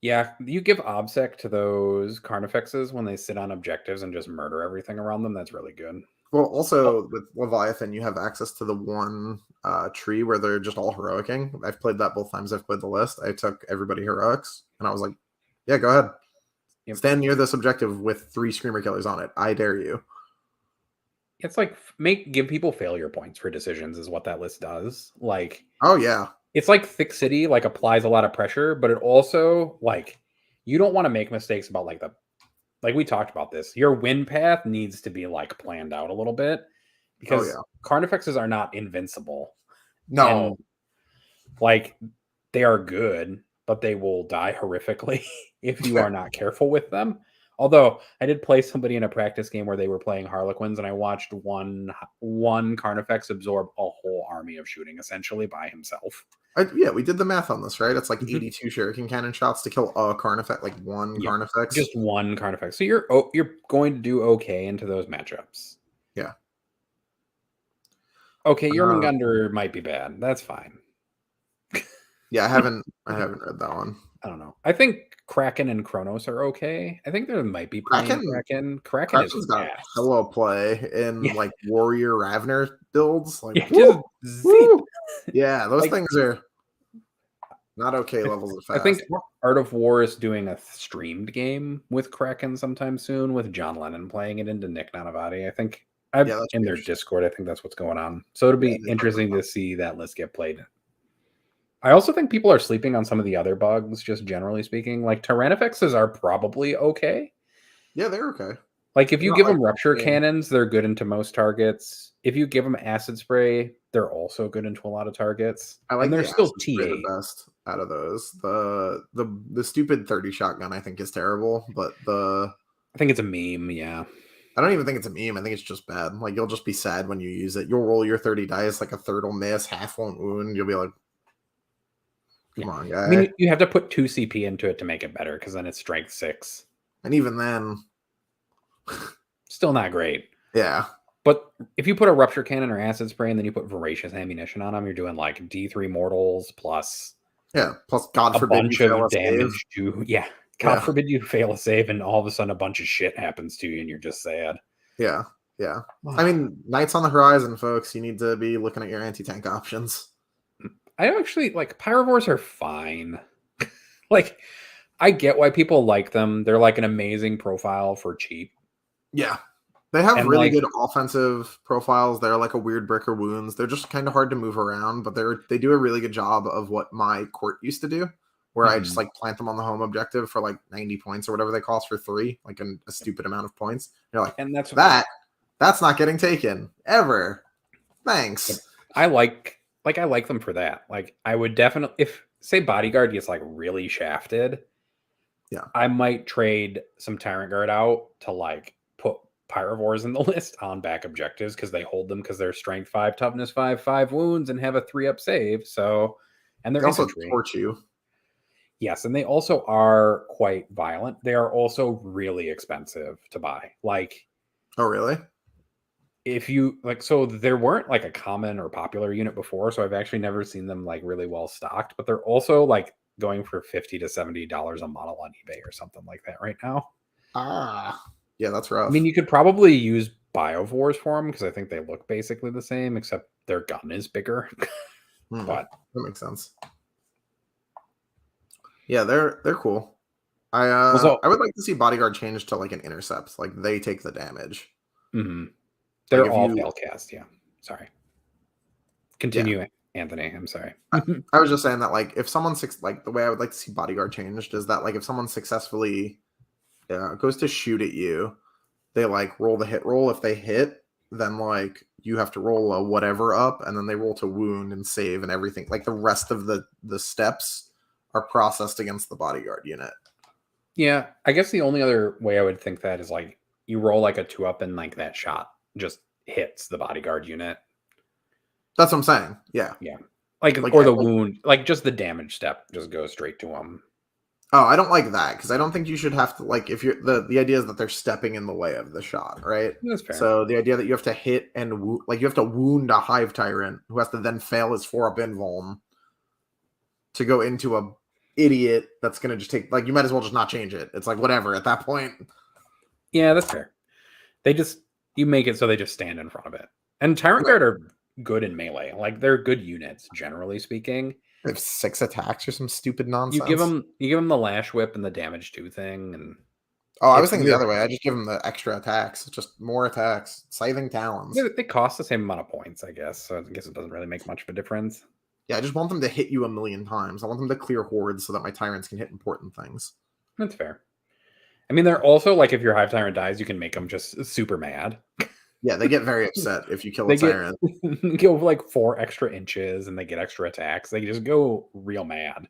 yeah, you give OBSEC to those Carnifexes when they sit on objectives and just murder everything around them. That's really good. Well, also with Leviathan, you have access to the one tree where they're just all heroicing. I've played that both times I've played the list. I took everybody heroics, and I was like, yeah, go ahead. Yep. Stand near this objective with 3 Screamer Killers on it. I dare you. It's like give people failure points for decisions is what that list does. Like, oh yeah. It's like Thick City, like applies a lot of pressure, but it also like you don't want to make mistakes about like we talked about this. Your win path needs to be like planned out a little bit because Carnifexes are not invincible. No. And, like they are good, but they will die horrifically if you are not careful with them. Although I did play somebody in a practice game where they were playing Harlequins, and I watched one Carnifex absorb a whole army of shooting essentially by himself. Yeah, we did the math on this, right? It's like 82 Shuriken Cannon shots to kill a Carnifex, like one Carnifex. Just one Carnifex. So you're going to do okay into those matchups. Yeah. Okay, Jormungandr might be bad. That's fine. Yeah, I haven't read that one. I don't know. I think Kraken and Kronos are okay. I think there might be playing Kraken. Kraken's is got hello play in like Warrior Ravner builds. Like yeah, those things are not okay levels of fast. I think Art of War is doing a streamed game with Kraken sometime soon with John Lennon playing it into Nick Nanavati. I think in their Discord. I think that's what's going on. So it'll be interesting to see that list get played. I also think people are sleeping on some of the other bugs, just generally speaking. Like Tyrannifexes are probably okay. Yeah, they're okay. Like if you give them Rupture Cannons, they're good into most targets. If you give them Acid Spray, they're also good into a lot of targets. I like and they're still TA the best out of those. The stupid 30 shotgun I think is terrible, but I think it's a meme, yeah. I don't even think it's a meme. I think it's just bad. Like you'll just be sad when you use it. You'll roll your 30 dice, like a third will miss, half won't wound. You'll be like, come on, guy. I mean, you have to put 2 CP into it to make it better because then it's strength 6. And even then, still not great. Yeah. But if you put a Rupture Cannon or Acid Spray and then you put Voracious Ammunition on them, you're doing like D3 Mortals plus. Yeah, plus God forbid a bunch of damage to. Yeah. God forbid you fail a save and all of a sudden a bunch of shit happens to you and you're just sad. Yeah. Yeah. I mean, Knights on the horizon, folks. You need to be looking at your anti-tank options. I actually like Pyrovores are fine. Like I get why people like them. They're like an amazing profile for cheap. Yeah. They have And really like, good offensive profiles. They're like a weird bricker wounds. They're just kind of hard to move around, but they do a really good job of what my court used to do, where I just mhm. like plant them on the home objective for like 90 points or whatever they cost for 3, like a stupid amount of points. You're like, And that's not getting taken ever. Thanks. I like them for that. Like I would definitely, if say bodyguard gets like really shafted, Yeah. I might trade some Tyrant Guard out to like put Pyrovores in the list on back objectives because they hold them because they're strength 5, toughness 5, 5 wounds, and have a 3-up save. So, and they're They also infantry. torch you. Yes, and they also are quite violent. They are also really expensive to buy. Like Oh, really? if you like, so there weren't like a common or popular unit before, so I've actually never seen them like really well stocked, but they're also like going for $50 to $70 a model on eBay or something like that right now. Ah. Yeah, that's I mean, rough. you could probably use Biovores for them because I think they look basically the same, except their gun is bigger. But That makes sense. Yeah, they're cool. also, I would like to see bodyguard change to like an intercept. Like they take the damage. Like they're if all you fail cast. Yeah. Sorry. yeah. Continue, Anthony. I'm sorry. I was just saying that like if someone like the way I would like to see bodyguard changed is that like if someone successfully goes to shoot at you, they like roll the hit roll. If they hit, then like you have to roll a whatever up, and then they roll to wound and save and everything. Like the rest of the steps are processed against the bodyguard unit. Yeah, I guess the only other way I would think that is like you roll like a 2-up and like that shot just hits the bodyguard unit. That's what I'm saying. Yeah. Yeah. Like, Like, or the wound, like just the damage step just goes straight to them. oh, I don't like that because I don't think you should have to like if you're the idea is that they're stepping in the way of the shot, right? That's fair. So the idea that you have to hit and like you have to wound a hive tyrant who has to then fail his 4-up invuln to go into a idiot that's gonna just take like you might as well just not change it. It's like whatever at that point. Yeah, that's fair. They just, you make it so they just stand in front of it. And Tyrant Right. Guard are good in melee. Like they're good units, generally speaking. They have 6 attacks or some stupid You nonsense. give them the lash whip and the damage 2 thing, and Oh, I was it's thinking the other way. I just give them the extra attacks, just more attacks, scything talons. they cost the same amount of points, I guess. So I guess it doesn't really make much of a difference. Yeah, I just want them to hit you a million times. I want them to clear hordes so that my tyrants can hit important things. That's fair. I mean, they're also like if your Hive Tyrant dies, you can make them just super mad. Yeah, they get very upset if you kill They a tyrant. go like 4 extra inches and they get extra attacks. They just go real mad.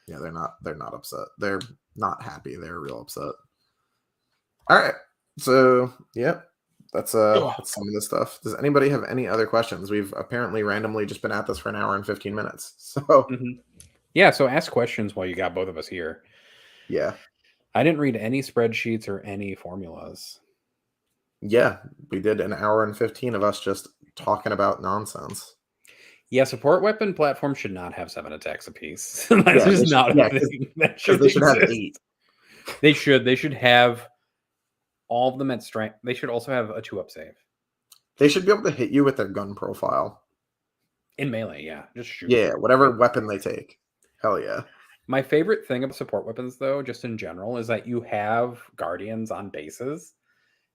Yeah, they're not upset. They're not happy. They're real upset. All right. So, yeah. That's some of the stuff. Does anybody have any other questions? We've apparently randomly just been at this for an hour and 15 minutes. So, Yeah, so ask questions while you got both of us here. yeah. I didn't read any spreadsheets or any formulas. Yeah, we did an hour and 15 of us just talking about nonsense. Yeah, support weapon platforms should not have 7 attacks apiece. That's just not a thing that should they should have exist. 8. They should have all of them at strength. They should also have a 2-up save. They should be able to hit you with their gun profile. In melee, yeah. Just shoot. Yeah, whatever weapon they take. Hell yeah. My favorite thing about support weapons, though, just in general, is that you have guardians on bases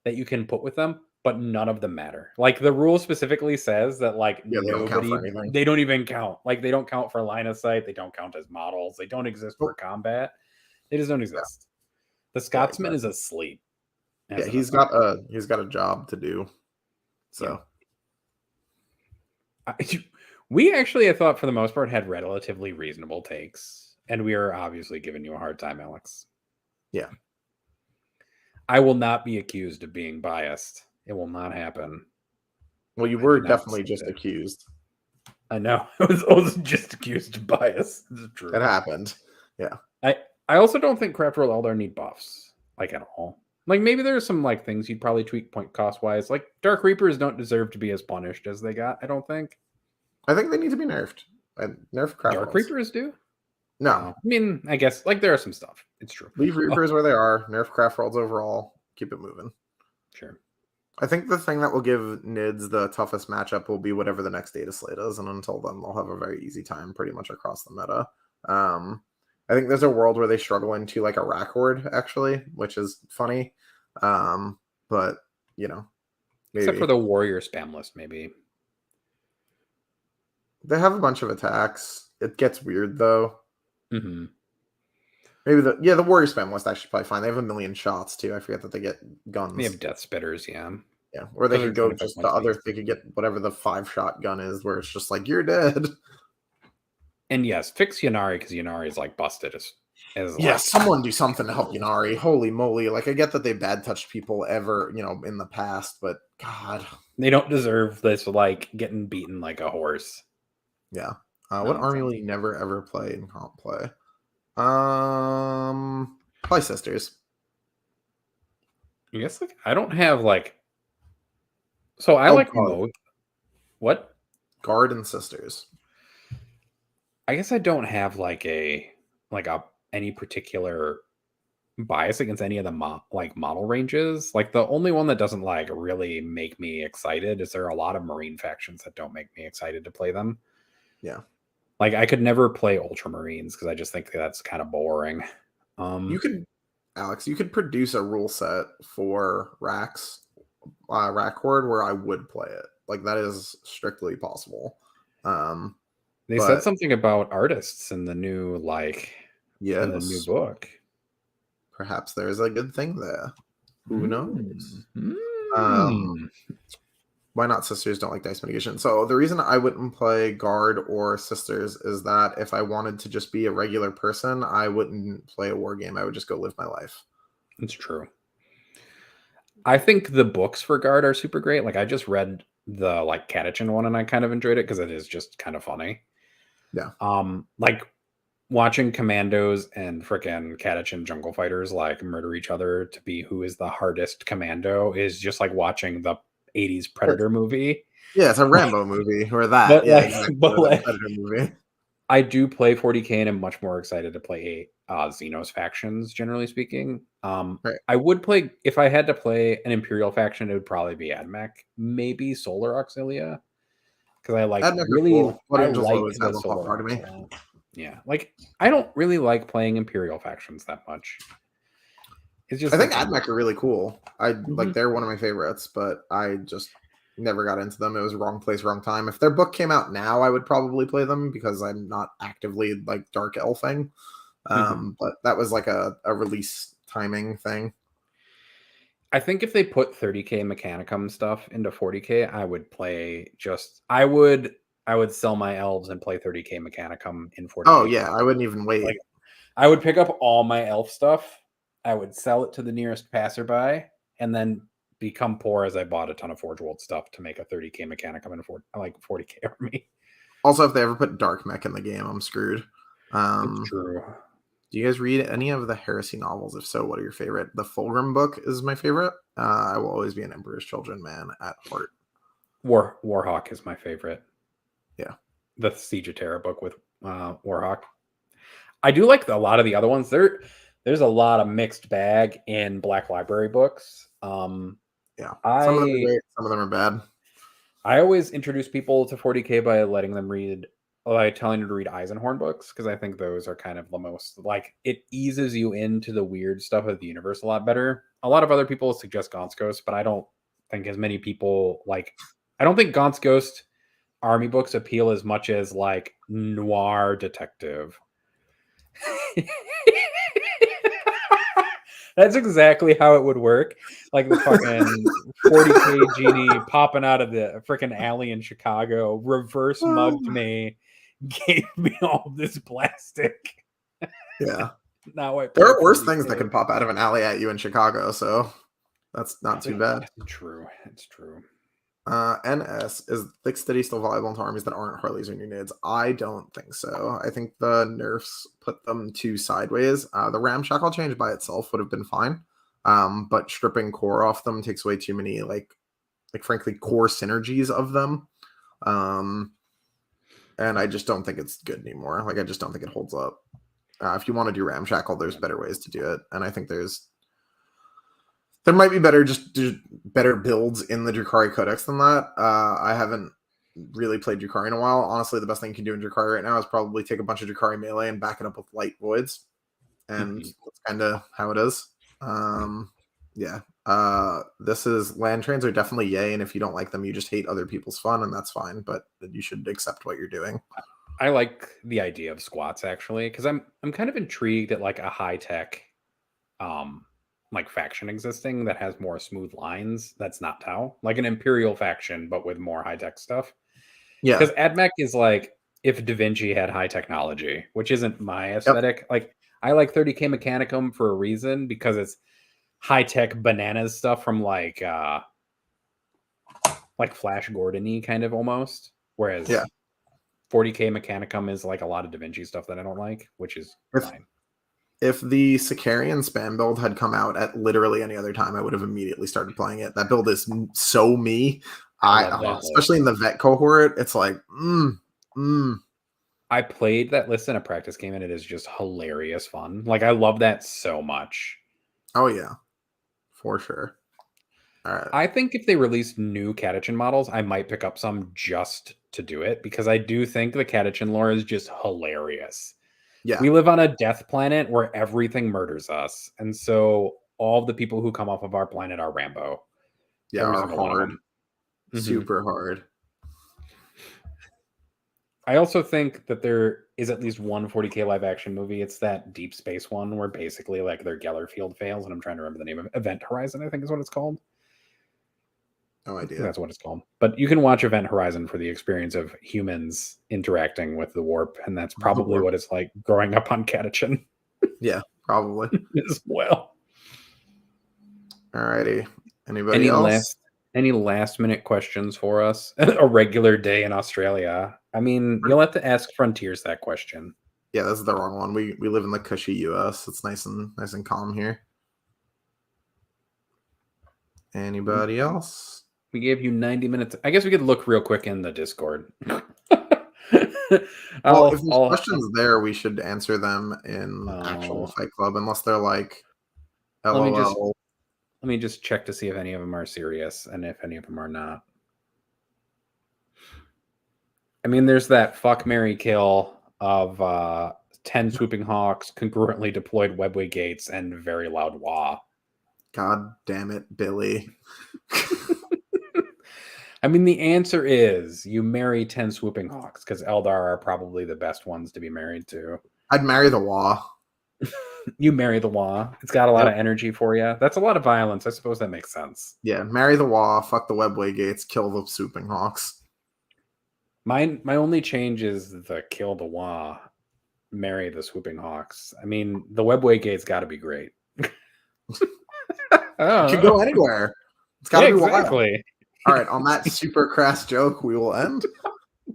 that you can put with them, but none of them matter. Like the rule specifically says that like Yeah, they don't count for anything. they don't even count. Like they don't count for line of sight. They don't count as models. They don't exist for combat. They just don't exist. The Scotsman is asleep. Yeah, he's got a job to do. So we actually, I thought for the most part, had relatively reasonable takes, and we are obviously giving you a hard time, Alex. Yeah. I will not be accused of being biased. It will not happen. Well, you were definitely just accused. I know. I was just accused of bias. This is true. It happened. Yeah. I also don't think Craft World Eldar need buffs, like at all. Like maybe there's some like things you'd probably tweak point cost wise. Like Dark Reapers don't deserve to be as punished as they got. I don't think. I think they need to be nerfed. Nerf Craft Dark Worlds. Reapers do. No, I mean, I guess like there are some stuff. It's true. Leave Reapers where they are. Nerf Craft Worlds overall. Keep it moving. Sure. I think the thing that will give Nids the toughest matchup will be whatever the next data slate is, and until then, they'll have a very easy time pretty much across the meta. I think there's a world where they struggle into like a rack horde actually, which is funny. But Except for maybe the warrior spam list, maybe. they have a bunch of attacks. It gets weird though. Mm-hmm. Maybe the warrior spam list actually probably fine. They have a million shots too. I forget that they get They guns. have death spitters, yeah. Yeah, or they Those are could go 25 just the points apiece. other. They could get whatever the 5-shot gun is, where it's just like you're dead. And yes, fix Yanari because Yanari is like busted as Yeah, like someone do something to help Yanari. Holy moly! Like I get that they bad touched people ever, in the past, but God, they don't deserve this like getting beaten like a horse. yeah. No What army will offense. you never ever play and can't play? Play sisters. I guess like I don't have like so I Oh like God, most what? guard and sisters. I guess I don't have like a any particular bias against any of the like model ranges. Like the only one that doesn't like really make me excited is there are a lot of marine factions that don't make me excited to play them. Yeah, Like I could never play ultramarines because I just think that's kind of boring. you could, Alex. You could produce a rule set for rack horde where I would play it. Like that is strictly possible. Um, They said but something about artists in the new yes, book. perhaps there is a good thing there. Who knows? Um, Mm. why not sisters don't like dice mitigation? So the reason I wouldn't play guard or sisters is that if I wanted to just be a regular person, I wouldn't play a war game. I would just go live my life. It's true. I think the books for Guard are super great. Like I just read the like Catachin one and I kind of enjoyed it because it is just kind of funny. Yeah. Like watching commandos and frickin' Catachin jungle fighters like murder each other to be who is the hardest commando is just like watching the 80s Predator movie. Yeah, it's a Rambo movie or that. But Yeah, like exactly. but Or that like Predator movie. I do play 40k and I'm much more excited to play Xenos factions, generally speaking. Right. I would play if I had to play an Imperial faction, it would probably be AdMech, maybe Solar Auxilia, because Admech are cool. Blood I Angels will like always the have a hot Solar part of me. Auxilia. Yeah, like I don't really like playing Imperial factions that much. It's just I think like Admech are really cool. Mhm. They're one of my favorites, but I just never got into them. It was wrong place, wrong time. If their book came out now, I would probably play them because I'm not actively like dark elfing. Mhm. But that was like a release timing thing. I think if they put 30k Mechanicum stuff into 40k, I would sell my elves and play 30k Mechanicum in Oh 40k. yeah, I wouldn't even wait. Like I would pick up all my elf stuff, I would sell it to the nearest passerby, and then become poor as I bought a ton of Forge World stuff to make a 30k Mechanicum and 40k army. Also, if they ever put dark mech in the game, I'm screwed. It's Um, true. do you guys read any of the Heresy novels? If so, what are your favorite? The Fulgrim book is my favorite. I will always be an Emperor's Children man at heart. Warhawk is my favorite. Yeah. The Siege of Terra book with Warhawk. I do like a lot of the other ones. There's a lot of mixed bag in Black Library books. Yeah. Some of them are I great, some of them are bad. I always introduce people to 40k by letting them telling them to read Eisenhorn books because I think those are kind of the most like it eases you into the weird stuff of the universe a lot better. A lot of other people suggest Gaunt's Ghost, but I don't think as many people like. I don't think Gaunt's Ghost army books appeal as much as like noir detective. That's exactly how it would work. Like the fucking 40k genie popping out of the freaking alley in Chicago, reverse mugged me, gave me all this plastic. Yeah. Now I There play are worse things that 40k. can pop out of an alley at you in Chicago, so that's not too bad. It's true. It's true. NS is thick steady still valuable into armies that aren't Harleys or Unions? I don't think so. I think the nerfs put them too sideways. The ramshackle change by itself would have been fine, but stripping core off them takes away too many like frankly core synergies of them, and I just don't think it's good anymore. Like I just don't think it holds up. If you want to do ramshackle, there's better ways to do it, and I think there might be better builds in the Drukhari Codex than that. I haven't really played Drukhari in a while. Honestly, the best thing you can do in Drukhari right now is probably take a bunch of Drukhari melee and back it up with light voids. And that's kind of how it is. Yeah. This is land trains are definitely yay, and if you don't like them, you just hate other people's fun, and that's fine, but you should accept what you're doing. I like the idea of squats actually, because I'm kind of intrigued at like a high tech like faction existing that has more smooth lines. That's not Tau, like an Imperial faction, but with more high tech stuff. Yeah. Because AdMech is like if Da Vinci had high technology, which isn't my aesthetic. Yep. Like I like 30K Mechanicum for a reason, because it's high tech bananas stuff from like Flash Gordon-y kind of almost. Whereas 40K Mechanicum is like a lot of Da Vinci stuff that I don't like, which is fine. If the Sicarian spam build had come out at literally any other time, I would have immediately started playing it. That build is so me. Especially in the vet cohort, it's like, I played that list in a practice game, and it is just hilarious fun. Like, I love that so much. Oh, yeah. For sure. All right. I think if they released new Catachan models, I might pick up some just to do it, because I do think the Catachan lore is just hilarious. Yeah. We live on a death planet where everything murders us. And so all the people who come off of our planet are Rambo. Yeah, Every are single hard. one of them. Super hard. I also think that there is at least one 40K live action movie. It's that Deep Space one where basically like their Geller field fails, and I'm trying to remember the name of it. Event Horizon, I think is what it's called. No idea. That's what it's called. But you can watch Event Horizon for the experience of humans interacting with the warp, and that's probably what it's like growing up on Catachan. Yeah, probably. As well. Alrighty. Anybody else? Any last minute questions for us? A regular day in Australia. I mean, you'll have to ask Frontiers that question. Yeah, that's the wrong one. We live in the cushy US. It's nice and calm here. Anybody else? We gave you 90 minutes. I guess we could look real quick in the Discord. Well, if there's questions there, we should answer them in actual Fight Club, unless they're like LOL. Let me just check to see if any of them are serious and if any of them are not. I mean, there's that fuck, marry, kill of 10 swooping hawks, congruently deployed webway gates, and very loud wah. God damn it, Billy. I mean, the answer is you marry 10 swooping hawks, because Eldar are probably the best ones to be married to. I'd marry the wah. You marry the wah. It's got a lot of energy for you. That's a lot of violence. I suppose that makes sense. Yeah, marry the wah, fuck the webway gates, kill the swooping hawks. My only change is the kill the wah, marry the swooping hawks. I mean, the webway gate's got to be great. It could go anywhere. It's got to be exactly. Wild. All right, on that super crass joke, we will end.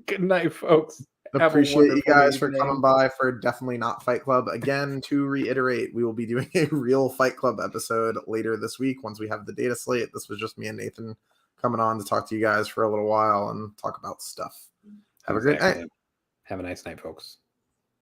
Good night, folks. Appreciate you guys for coming by for Definitely Not Fight Club. Again, to reiterate, we will be doing a real Fight Club episode later this week once we have the data slate. This was just me and Nathan coming on to talk to you guys for a little while and talk about stuff. Have a great night. Have a nice night, folks.